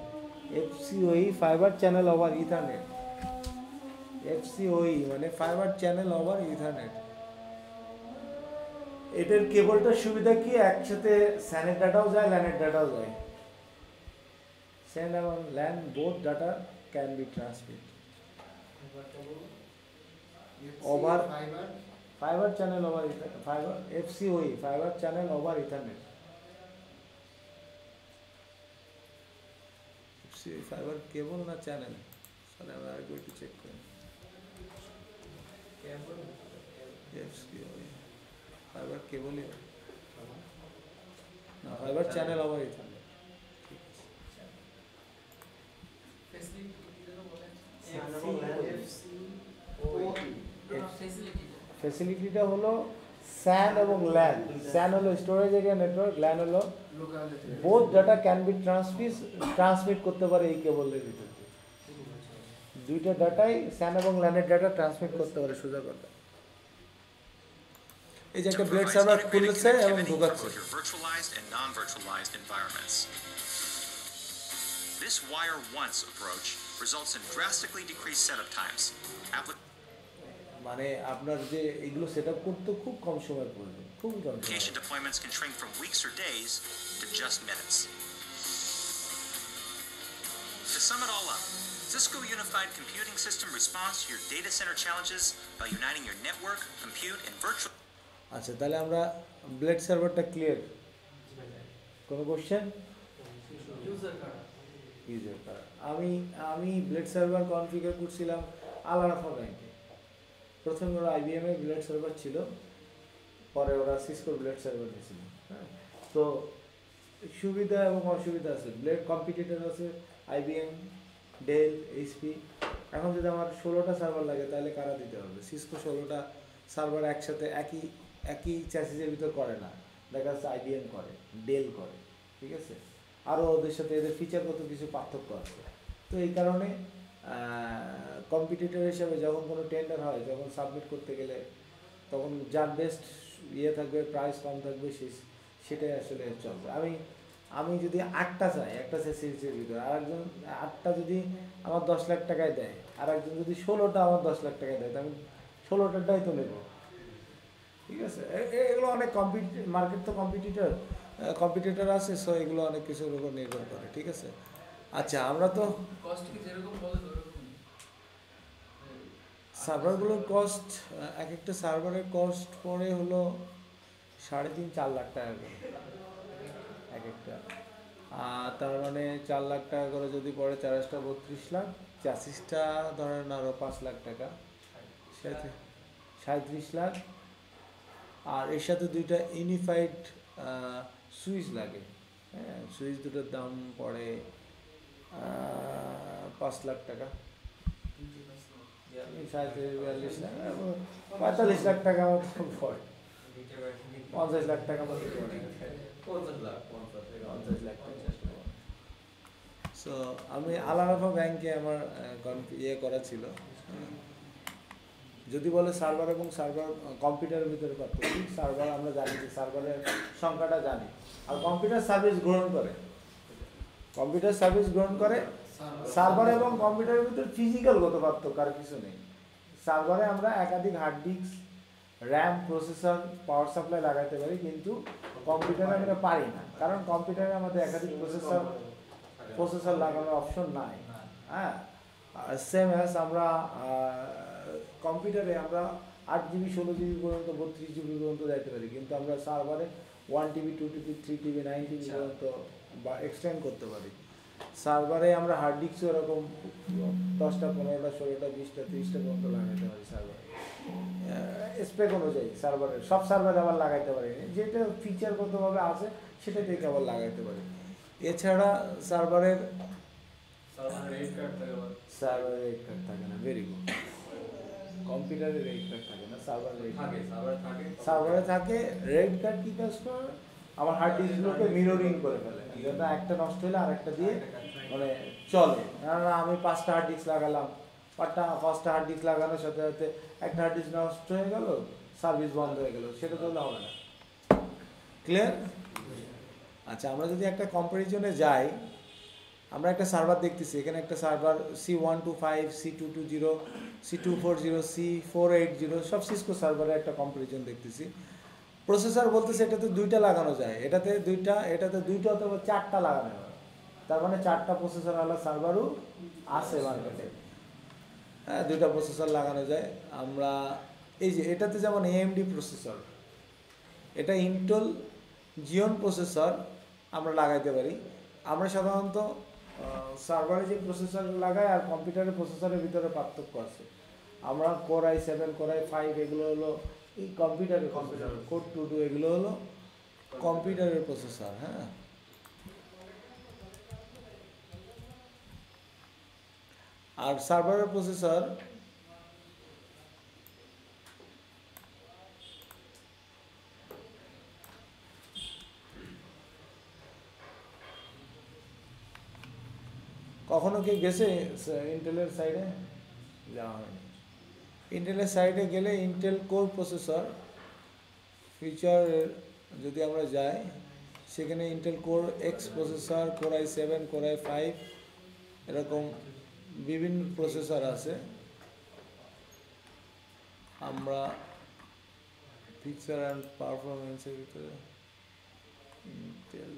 FCOE fibre channel over ethernet. FCOE মানে ফাইবার চ্যানেল ওভার ইথারনেট। এটার কেবলটার সুবিধা কি, একসাথে স্যানের ডাটাও যায়, ল্যানের ডাটাও যায়। স্যান এবং LAN both data can be transmit over fibre channel over fibre, FCOE fibre channel over ethernet. FCOE fibre cable না চ্যানেল, তাহলে আমরা আরেকবার একটু চেক করি। FCOE ফাইবার কেবলই না, ফাইবার চ্যানেল ওভার ইথারনেট। ফ্যাসিলিটিটা হলো স্যান এবং ল্যান। স্যান হলো স্টোরেজ এরিয়া নেটওয়ার্ক, ল্যান হলো both data can be transmit করতে পারে এই কেবলের ভিতর দিয়ে। দুইটা ডাটাই স্যান এবং ল্যানের ডাটা ট্রান্সমিট করতে পারে সোজা কথা। এই যে একটা ব্লেড সার্ভার খুলছে এবং ঢোকাচ্ছে। for your virtualized and non-virtualized environments. This wire once approach results in drastically decreased setup times. মানে আপনার যে এগুলো সেট আপ করতে খুব কম সময় পড়বে, খুব কম সময়। Application deployments can shrink from weeks or days to just minutes. To sum it all up, Cisco Unified Computing System responds to your data center challenges by uniting your network, compute, and virtual. আচ্ছা, তাহলে আমরা blade সার্ভারটা clear. কোনো question? User card user card আমি blade server configure করছিলাম আলারাফা ব্যাংকে। প্রথমে ওরা IBM এর ব্লেড সার্ভার ছিল, পরে ওরা সিসকোর ব্লেড সার্ভার দিয়েছিল। হ্যাঁ, তো সুবিধা এবং অসুবিধা আছে। ব্লেড কম্পিটিটর আছে IBM, ডেল, HP। এখন যদি আমার 16টা সার্ভার লাগে তাহলে কারা দিতে হবে? সিসকো 16টা সার্ভার একসাথে একই চ্যাসিসের ভিতর করে না, দেখা যাচ্ছে IBM করে, ডেল করে, ঠিক আছে। আরও ওদের সাথে এদের ফিচারগত কিছু পার্থক্য আছে। তো এই কারণে কম্পিটিটর হিসাবে যখন কোনো টেন্ডার হয়, যখন সাবমিট করতে গেলে তখন যার বেস্ট থাকবে, প্রাইস কম থাকবে, সেটাই আসলে চলবে। আমি যদি 8টা চাই একটা সিরিজের ভিতরে, আরেকজন 8টা যদি আমার 10 লাখ টাকায় দেয়, আর একজন যদি 16টা আমার 10 লাখ টাকায় দেয়, তো আমি 16টাটাই তো নেব, ঠিক আছে। এগুলো অনেক মার্কেট তো কম্পিটিটর আছে, সো এগুলো অনেক কিছুর উপর নির্ভর করে, ঠিক আছে। আচ্ছা, আমরা তো কস্ট কি যেরকম বলে ওরকম সার্ভারগুলোর কস্ট, এক একটা সার্ভারের কস্ট পড়ে হলো 3.5-4 লাখ টাকা করে এক একটা। তার মানে 4 লাখ টাকা করে যদি পড়ে, 4টা 32 লাখ, চ্যাসিসটা ধরেন আরও 5 লাখ টাকা, সাথে 37 লাখ। আর এর সাথে দুইটা ইউনিফাইড সুইচ লাগে। হ্যাঁ, সুইচ দুটোর দাম পড়ে 5 লাখ টাকা, 37-42 লাখ, 45 লাখ টাকা মতো পড়ে, 50 লাখ টাকা মতো পড়ে, 50 লাখ। 50 লাখ টাকা। সো আমি আলারাফা ব্যাংকে আমার করা ছিল। যদি বলে সার্ভার এবং সার্ভার কম্পিউটারের ভিতরে পার্থক্য, সার্ভার আমরা জানি যে সার্ভারের সংখ্যাটা জানি, আর কম্পিউটার সার্ভিস গ্রহণ করে, সার্ভার এবং কম্পিউটারের ভিতরে ফিজিক্যালগত পার্থক্য আর কিছু নেই। সার্ভারে আমরা একাধিক hard disk, RAM, processor, power supply লাগাতে পারি, কিন্তু কম্পিউটারে আমরা পারি না, কারণ কম্পিউটারে আমাদের একাধিক প্রসেসর লাগানোর অপশন নাই। হ্যাঁ, সেম অ্যাজ আমরা কম্পিউটারে আমরা 8 GB, 16 GB পর্যন্ত, 32 GB পর্যন্ত যাইতে পারি, কিন্তু আমরা সার্ভারে 1 TB, 2 TB, 3 TB, 9 TB পর্যন্ত বা এক্সটেন্ড করতে পারি। সার্ভারে আমরা হার্ড ডিস্ক এরকম 10টা, 15টা, 16টা, 20টা, 30টা পর্যন্ত লাগাইতে পারি সার্ভারে, স্পেক অনুযায়ী। সার্ভারে সব সার্ভারে আবার লাগাইতে পারি, যেটা ফিচারগতভাবে আছে সেটাতে কেবল লাগাইতে পারি। এছাড়া সার্ভারের রেড কার্ড থাকে না। Very good. কম্পিউটারে রেড কার্ড থাকে না, সার্ভারে থাকে। রেড কার্ড কি কাজ করে? আমার হার্ড ডিস্কগুলোকে মিররিং করে ফেলে, যেটা একটা নষ্ট হলে আরেকটা দিয়ে মানে চলে। আমি 5টা হার্ড ডিস্ক লাগালাম, 5টা হার্ড ডিস্ক লাগানোর সাথে সাথে একটা হার্ড ডিস্ক নষ্ট হয়ে গেল, সার্ভিস বন্ধ হয়ে গেল, সেটা তো হবে না। ক্লিয়ার? আচ্ছা, আমরা যদি একটা কম্পারিজনে যাই, আমরা একটা সার্ভার দেখতেছি, এখানে একটা server C125, C220, C240, C480 সব সিসকো সার্ভারে একটা কম্পারিজন দেখতেছি। প্রসেসর বলতেছে এটাতে দুইটা লাগানো যায়, এটাতে দুইটা অথবা চারটা লাগানো হয়, তার মানে চারটা প্রসেসর আলা সার্ভারও আছে মার্কেটে। হ্যাঁ, দুইটা প্রসেসর লাগানো যায়। আমরা এই যে এটাতে যেমন AMD প্রসেসর, এটা ইন্টেল জিওন প্রসেসর আমরা লাগাইতে পারি। আমরা সাধারণত সার্ভারে যে প্রসেসর লাগাই আর কম্পিউটারের প্রসেসরের ভিতরে পার্থক্য আছে। আমরা Core i7, Core i5 এগুলো হলো এই কম্পিউটারের প্রসেসর, Core 2 এগুলো হলো কম্পিউটারের প্রসেসর। হ্যাঁ, আর সার্ভারের প্রসেসর কখনো কি গেছে ইন্টেলের সাইডে? যাওয়া হয়নি। ইন্টেলের সাইডে গেলে ইন্টেল কোর প্রসেসর ফিচার যদি আমরা যাই, সেখানে Intel core x processor, Core i7, Core i5 এরকম বিভিন্ন প্রসেসর আছে। আমরা ফিচার অ্যান্ড পারফরমেন্সের ভিতরে ইন্টেল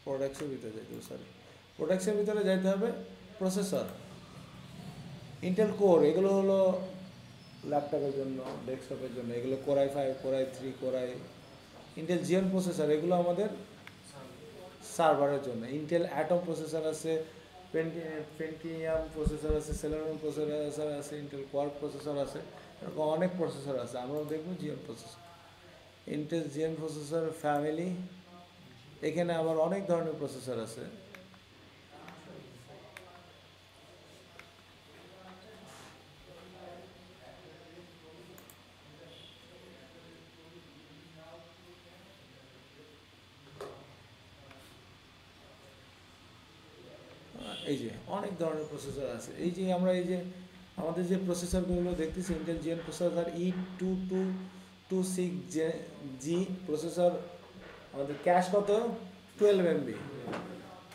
প্রোডাক্টসের ভিতরে যাইতে হবে, প্রোডাক্টসের ভিতরে যাইতে হবে। প্রসেসর ইন্টেল কোর এগুলো হলো ল্যাপটপের জন্য, ডেস্কটপের জন্য, এগুলো Core i5, Core i3, Core i Intel Jeon processor এগুলো আমাদের সার্ভারের জন্য। ইন্টেল অ্যাটম প্রসেসর আছে, পেন্টিয়াম প্রসেসর আছে, সেলেনিয়াম প্রসেসর আছে, ইন্টেল কোয়ার্ক প্রসেসর আছে, এরকম অনেক প্রসেসর আছে। আমরা দেখব Jeon processor, Intel Jeon processor family. এখানে আবার অনেক ধরনের প্রসেসর আছে। এই যে অনেক ধরনের প্রসেসর আছে। এই যে আমরা এই যে আমাদের যে প্রসেসরগুলো দেখতেছি, Intel GN processor E2226G processor, আমাদের ক্যাশ কত 12 MB,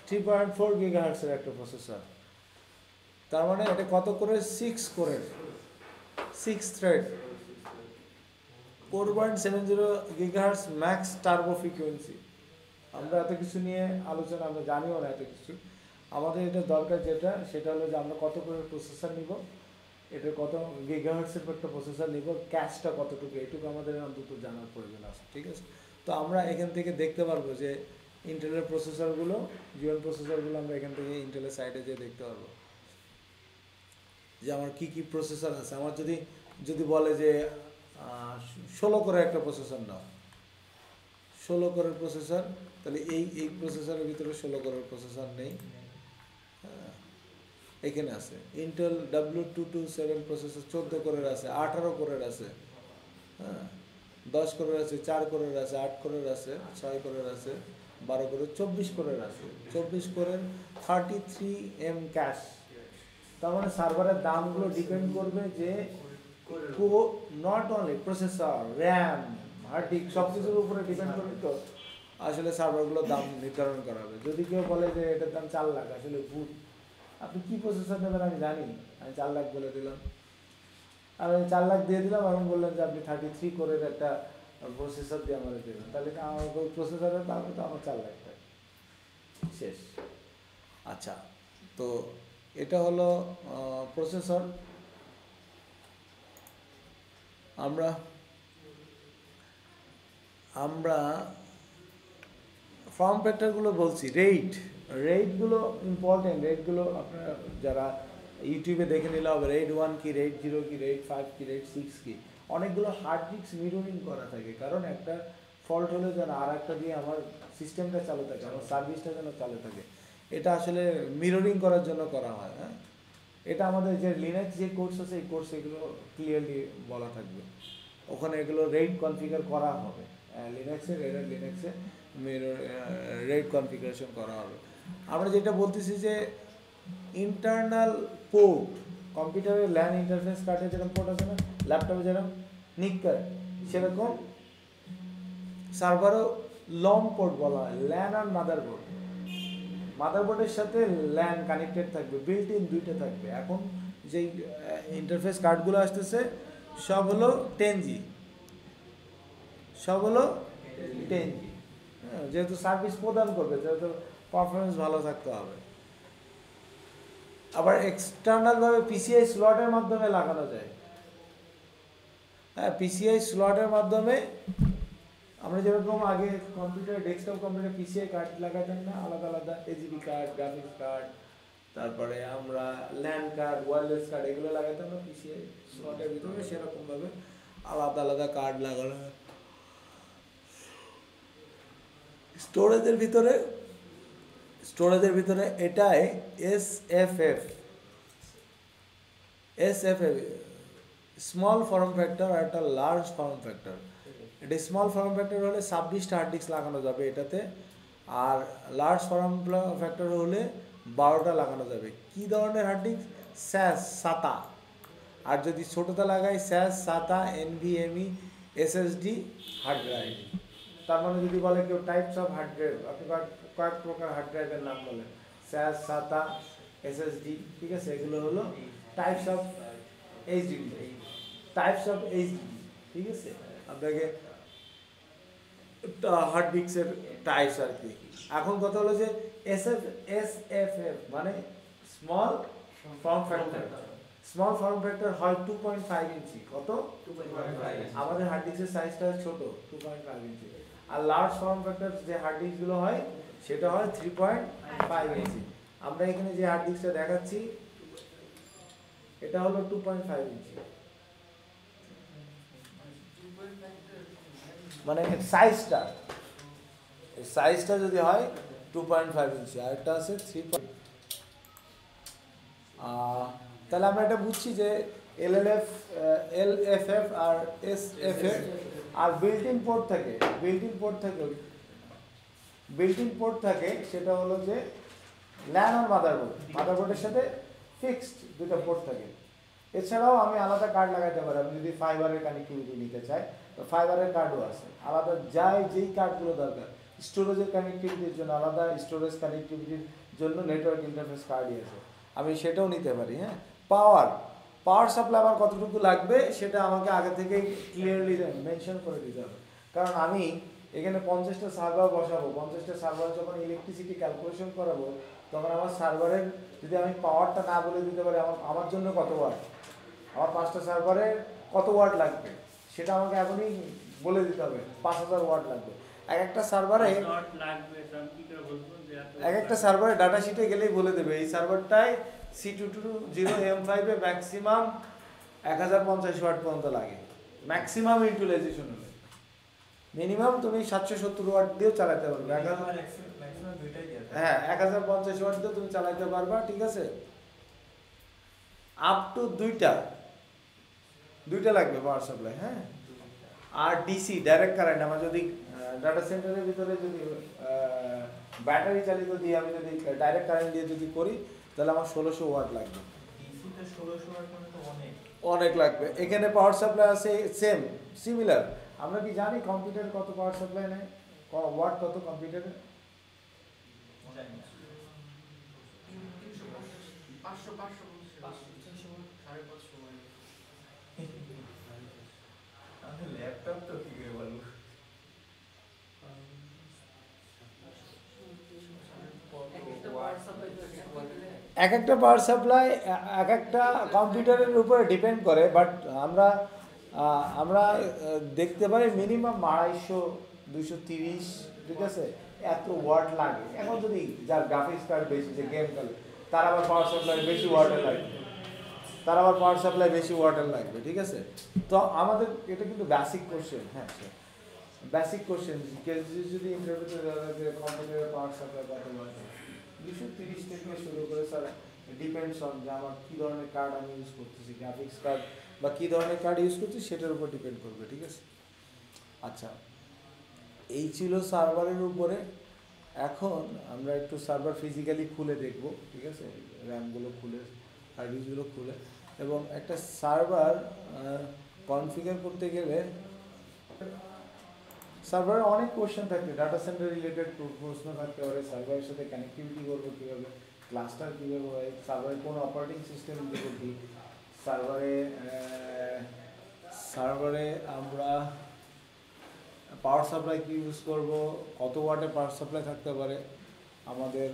3.4 GHz এর একটা প্রসেসর। তার মানে এটা কত করে 6 কোরের 6 thread 4.70 GHz max turbo frequency. আমরা এত কিছু নিয়ে আলোচনা আমরা জানিও না এত কিছু। আমাদের এটা দরকার যেটা, সেটা হলো যে আমরা কত করে প্রসেসর নিব, এটা কত গিগাহার্টসের একটা প্রসেসর নিব, ক্যাশটা কতটুকু, এটুকু আমাদের অন্তত জানার প্রয়োজন আছে। ঠিক আছে, তো আমরা এখান থেকে দেখতে পারবো যে ইন্টেলের প্রসেসরগুলো, জিওন প্রসেসরগুলো আমরা এখান থেকে ইন্টেলের সাইডে যেয়ে দেখতে পারবো যে আমার কি কি প্রসেসর আছে। আমার যদি বলে যে 16 করে একটা প্রসেসর নাও, 16 কোরের প্রসেসর, তাহলে এই প্রসেসরের ভিতরে 16 কোরের প্রসেসর নেই। এখানে আছে ইন্টেল W227 প্রসেসর 14 কোরের আছে, 18 কোরের আছে, হ্যাঁ 10 কোরের আছে, 4 কোরের আছে, 8 কোরের আছে, 6 কোরের আছে, 12 কোরের, 24 কোরের আছে, 24 কোরের 33M ক্যাশ। তার মানে সার্ভারের দামগুলো ডিপেন্ড করবে যে not only processor, RAM, hard disk সব কিছুর উপরে ডিপেন্ড করবে। তো আসলে সার্ভারগুলোর দাম নির্ধারণ করা হবে। যদি কেউ বলে যে এটার দাম 4 লাখ, আসলে ভুল। আপনি কী প্রসেসর নেবেন আমি জানি, আমি 4 লাখ বলে দিলাম, আমি 4 লাখ দিয়ে দিলাম, এখন বললেন যে আপনি 33 কোরের একটা প্রসেসর দিয়ে আমাদের দেবেন, তাহলে আমার ওই প্রসেসরের দাম তো আমার 4 লাখ টাকা শেষ। আচ্ছা, তো এটা হলো প্রসেসর। আমরা ফর্ম ফ্যাক্টরগুলো বলছি, রেটগুলো ইম্পর্টেন্ট। রেটগুলো আপনারা যারা ইউটিউবে দেখে নিলে হবে, রেট 1 কি, রেট 0 কি, রেট 5 কি, রেট 6 কি। অনেকগুলো হার্ড ডিস্ক মিররিং করা থাকে, কারণ একটা ফল্ট হলে যেন আর একটা দিয়ে আমার সিস্টেমটা চালু থাকে, আমার সার্ভিসটা যেন চালু থাকে। এটা আসলে মিররিং করার জন্য করা হয়। হ্যাঁ, এটা আমাদের যে লিনাক্স যে কোর্স আছে, এই কোর্সে এগুলো ক্লিয়ারলি বলা থাকবে, ওখানে এগুলো রেট কনফিগার করা হবে। লিনাক্সে রেট কনফিগারেশন করা হবে। আমরা যেটা বলতেছি যে ইন্টারনাল পোর্ট, কম্পিউটারের ল্যান ইন্টারফেস কার্ডে যেরকম পোর্ট আছে না, ল্যাপটপে যেরকম নিক কার্ড, সেরকম সার্ভারও লং পোর্ট বলা হয়, ল্যান আর মাদারবোর্ড। মাদারবোর্ডের সাথে ল্যান কানেক্টেড থাকবে, বিল্ট ইন দুইটা থাকবে। এখন যেই ইন্টারফেস কার্ডগুলো আসতেছে সব হলো 10G, সব হলো 10G, যেহেতু সার্ভিস প্রদান করবে যেহেতু পারফরমেন্স ভালো থাকতে হবে। আবার এক্সটার্নাল ভাবে পিসিআই স্লটের মাধ্যমে লাগানো যায়। হ্যাঁ, পিসিআই স্লটের মাধ্যমে আমরা যেরকম আগে computer, desktop computer PCI card লাগাতাম না, আলাদা আলাদা এজিবি কার্ড, গ্রাফিক্স কার্ড, তারপরে আমরা ল্যান কার্ড, ওয়্যারলেস কার্ড এগুলো লাগাতাম না পিসিআই স্লটের ভিতরে, সেরকম ভাবে আলাদা আলাদা কার্ড লাগানো হয়। স্টোরেজের ভিতরে এটাই এসএফএফ স্মল ফর্ম ফ্যাক্টর আর একটা লার্জ ফর্ম ফ্যাক্টর। এটা স্মল ফর্ম ফ্যাক্টর হলে 26টা হার্ড ডিস্ক লাগানো যাবে এটাতে, আর লার্জ ফর্ম ফ্যাক্টর হলে 12টা লাগানো যাবে। কি ধরনের হার্ড ডিস্ক? স্যাস, সাতা। আর যদি ছোটোটা লাগাই স্যাস, সাতা, এনভিএমই, এসএসডি, হার্ড ড্রাইভ। তার মানে যদি বলে কেউ টাইপস অফ হার্ড ড্রাইভ, আপনি কয়েক প্রকার হার্ড ড্রাইভের নাম বলেন, স্যাস, সাতা, এসএসডি, ঠিক আছে, এগুলো হলো টাইপস অফ এইচডিডি, ঠিক আছে। আপনাকে হার্ড ডিস্কের টাইপস আর কি। এখন কথা হলো যে এসএফএফ মানে small form factor. Small form factor হয় 2.5 ইঞ্চি। কত? 2.5। আমাদের হার্ড ডিস্কের সাইজটা ছোট, 2.5 ইঞ্চি। আর লার্জ ফর্ম ফ্যাক্টর যে হার্ড ডিস্কগুলো হয় সেটা হয় 3.5 ইঞ্চি। আমরা এখানে যে হার্ড ডিস্কটা দেখাচ্ছি এটা হলো 2.5 ইঞ্চি, মানে সাইজটা যদি হয় 2.5 ইঞ্চি, আর এটা আছে 3. তাহলে আমরা এটা বুঝছি যে এলএফএফ আর এসএফএফ আর বিল্ট ইন পোর্ট থাকে, সেটা হলো যে ল্যান আর মাদারবোর্ডের সাথে ফিক্সড দুটো পোর্ট থাকে। এছাড়াও আমি আলাদা কার্ড লাগাতে পারি, আমি যদি ফাইবারের কানেক্টিভিটি নিতে চাই তো ফাইবারের কার্ডও আছে আলাদা, যেই কার্ডগুলো দরকার। স্টোরেজের কানেক্টিভিটির জন্য আলাদা, স্টোরেজ কানেক্টিভিটির জন্য নেটওয়ার্ক ইন্টারফেস কার্ডই আছে, আমি সেটাও নিতে পারি। হ্যাঁ, পাওয়ার সাপ্লাই আমার কতটুকু লাগবে সেটা আমাকে আগে থেকেই ক্লিয়ারলি মেনশন করে দিতে হবে। কারণ আমি এখানে 50টা সার্ভার বসাবো, 50টা সার্ভার যখন ইলেকট্রিসিটি ক্যালকুলেশন করাবো তখন আমার সার্ভারের যদি আমি পাওয়ারটা না বলে দিতে পারি আমার জন্য কত ওয়াট, আমার 5টা সার্ভারের কত ওয়াট লাগবে সেটা আমাকে এখনই বলে দিতে হবে। 5000 ওয়াট লাগবে এক একটা সার্ভারে ডাটা শিটে গেলেই বলে দেবে এই সার্ভারটায় C220M5 এ ম্যাক্সিমাম 1050 ওয়াট পর্যন্ত লাগে, ম্যাক্সিমাম ইউটিলাইজেশন হলে। মিনিমাম তুমি 770 ওয়াট দিয়েও চালাতে পারবে, হ্যাঁ 1050 ওয়াট দিয়ে তুমি চালাতে পারবা, ঠিক আছে। আপ টু দুইটা লাগবে পাওয়ার সাপ্লাই। হ্যাঁ, আর ডিসি ডাইরেক্ট কারেন্ট আমার যদি ডাটা সেন্টারের ভিতরে যদি ব্যাটারি চালিত দিয়ে আমি যদি ডাইরেক্ট কারেন্ট দিয়ে যদি করি তাহলে আমার 1600 ওয়াট লাগবে। ডিসিতে 1600 ওয়াট মানে তো অনেক লাগবে। এখানে পাওয়ার সাপ্লাই আছে সিমিলার। আমরা কি জানি কম্পিউটার কত পাওয়ার সাপ্লাই নেয়, ওয়াট কত কম্পিউটারে? 500 ল্যাপটপ তো কি করে বলবো, এক একটা পাওয়ার সাপ্লাই এক একটা কম্পিউটারের উপরে ডিপেন্ড করে, বাট আমরা দেখতে পারি মিনিমাম 250 230, ঠিক আছে, এত ওয়াট লাগে। এখন যদি যার গ্রাফিক্স কার্ড বেশি, যে গেম খেলে তার আবার পাওয়ার সাপ্লাই বেশি ওয়াটের লাগবে, ঠিক আছে। তো আমাদের এটা কিন্তু বেসিক কোশ্চেন। হ্যাঁ, বেসিক কোশ্চেন যদি ইন্টারভিউতে কম্পিউটারের পাওয়ার সাপ্লাই কত ওয়াট, 230 থেকে শুরু করে স্যার ডিপেন্ডস অন যে আমার কী ধরনের কার্ড আমি ইউজ করতেছি, গ্রাফিক্স কার্ড বা কী ধরনের কার্ড ইউজ করছি সেটার উপর ডিপেন্ড করবে, ঠিক আছে। আচ্ছা, এই ছিল সার্ভারের উপরে। এখন আমরা একটু সার্ভার ফিজিক্যালি খুলে দেখব, ঠিক আছে, র্যামগুলো খুলে, হার্ড ডিস্কগুলো খুলে, এবং একটা সার্ভার কনফিগার করতে গেলে সার্ভারে অনেক কোশ্চেন থাকবে, ডাটা সেন্টার রিলেটেড প্রশ্ন থাকতে পারে, সার্ভারের সাথে কানেক্টিভিটি করবো কীভাবে, ক্লাস্টার কীভাবে হয়, সার্ভারে কোন অপারেটিং সিস্টেম দেবো কি, সার্ভারে আমরা পাওয়ার সাপ্লাই কী ইউজ করব, কত ওয়াটের পাওয়ার সাপ্লাই থাকতে পারে, আমাদের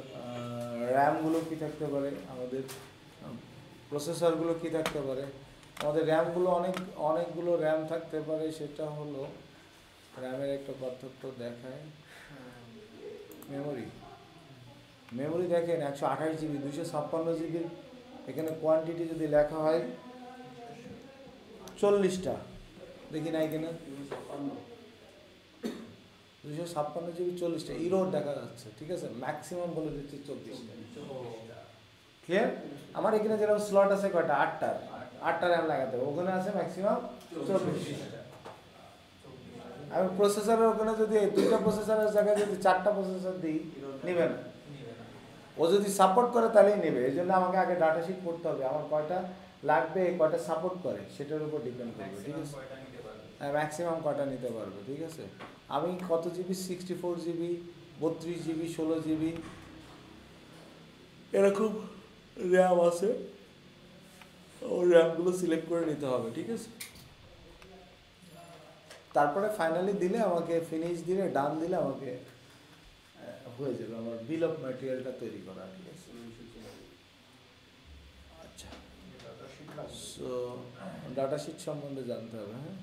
র্যামগুলো কী থাকতে পারে, আমাদের প্রসেসরগুলো কী থাকতে পারে। আমাদের র্যামগুলো অনেকগুলো র্যাম থাকতে পারে, সেটা হলো র্যামের একটা পার্থক্য দেখায়। মেমোরি দেখেন 128 জিবি 256 জিবির এখানে কোয়ান্টিটি যদি লেখা হয় 40টা, দেখি নাই কিনা 256 জিবি 40টা ইরোর দেখা যাচ্ছে, ঠিক আছে, ম্যাক্সিমাম বলে দিচ্ছি 24টা। ক্লিয়ার? আমার এখানে যেরকম স্লট আছে কয়টা, 8টা র্যাম লাগাতে হবে, ওখানে আছে ম্যাক্সিমাম 24টা। আমি প্রসেসরের ওখানে যদি 2টা প্রসেসরের জায়গায় যদি 4টা প্রসেসর দিই নেবে না, ও যদি সাপোর্ট করে তাহলেই নেবে। এই জন্য আমাকে আগে ডাটা শিট করতে হবে, আমার কয়টা লাগবে, কয়টা সাপোর্ট করে সেটার উপর ডিপেন্ড করবে, ঠিক আছে, ম্যাক্সিমাম কয়টা নিতে পারবে, ঠিক আছে। আমি কত জিবি, 64 জিবি 32 জিবি 16 জিবি এরকম র্যাম আছে, ও র্যামগুলো সিলেক্ট করে নিতে হবে, ঠিক আছে। তারপরে ফাইনালি দিলে আমাকে ফিনিশ দিলে, ডান দিলে আমাকে হয়ে যাবে আমার বিল অফ ম্যাটেরিয়ালটা তৈরি করা, ঠিক আছে। আচ্ছা, সো ডাটা শিট সম্বন্ধে জানতে হবে, হ্যাঁ।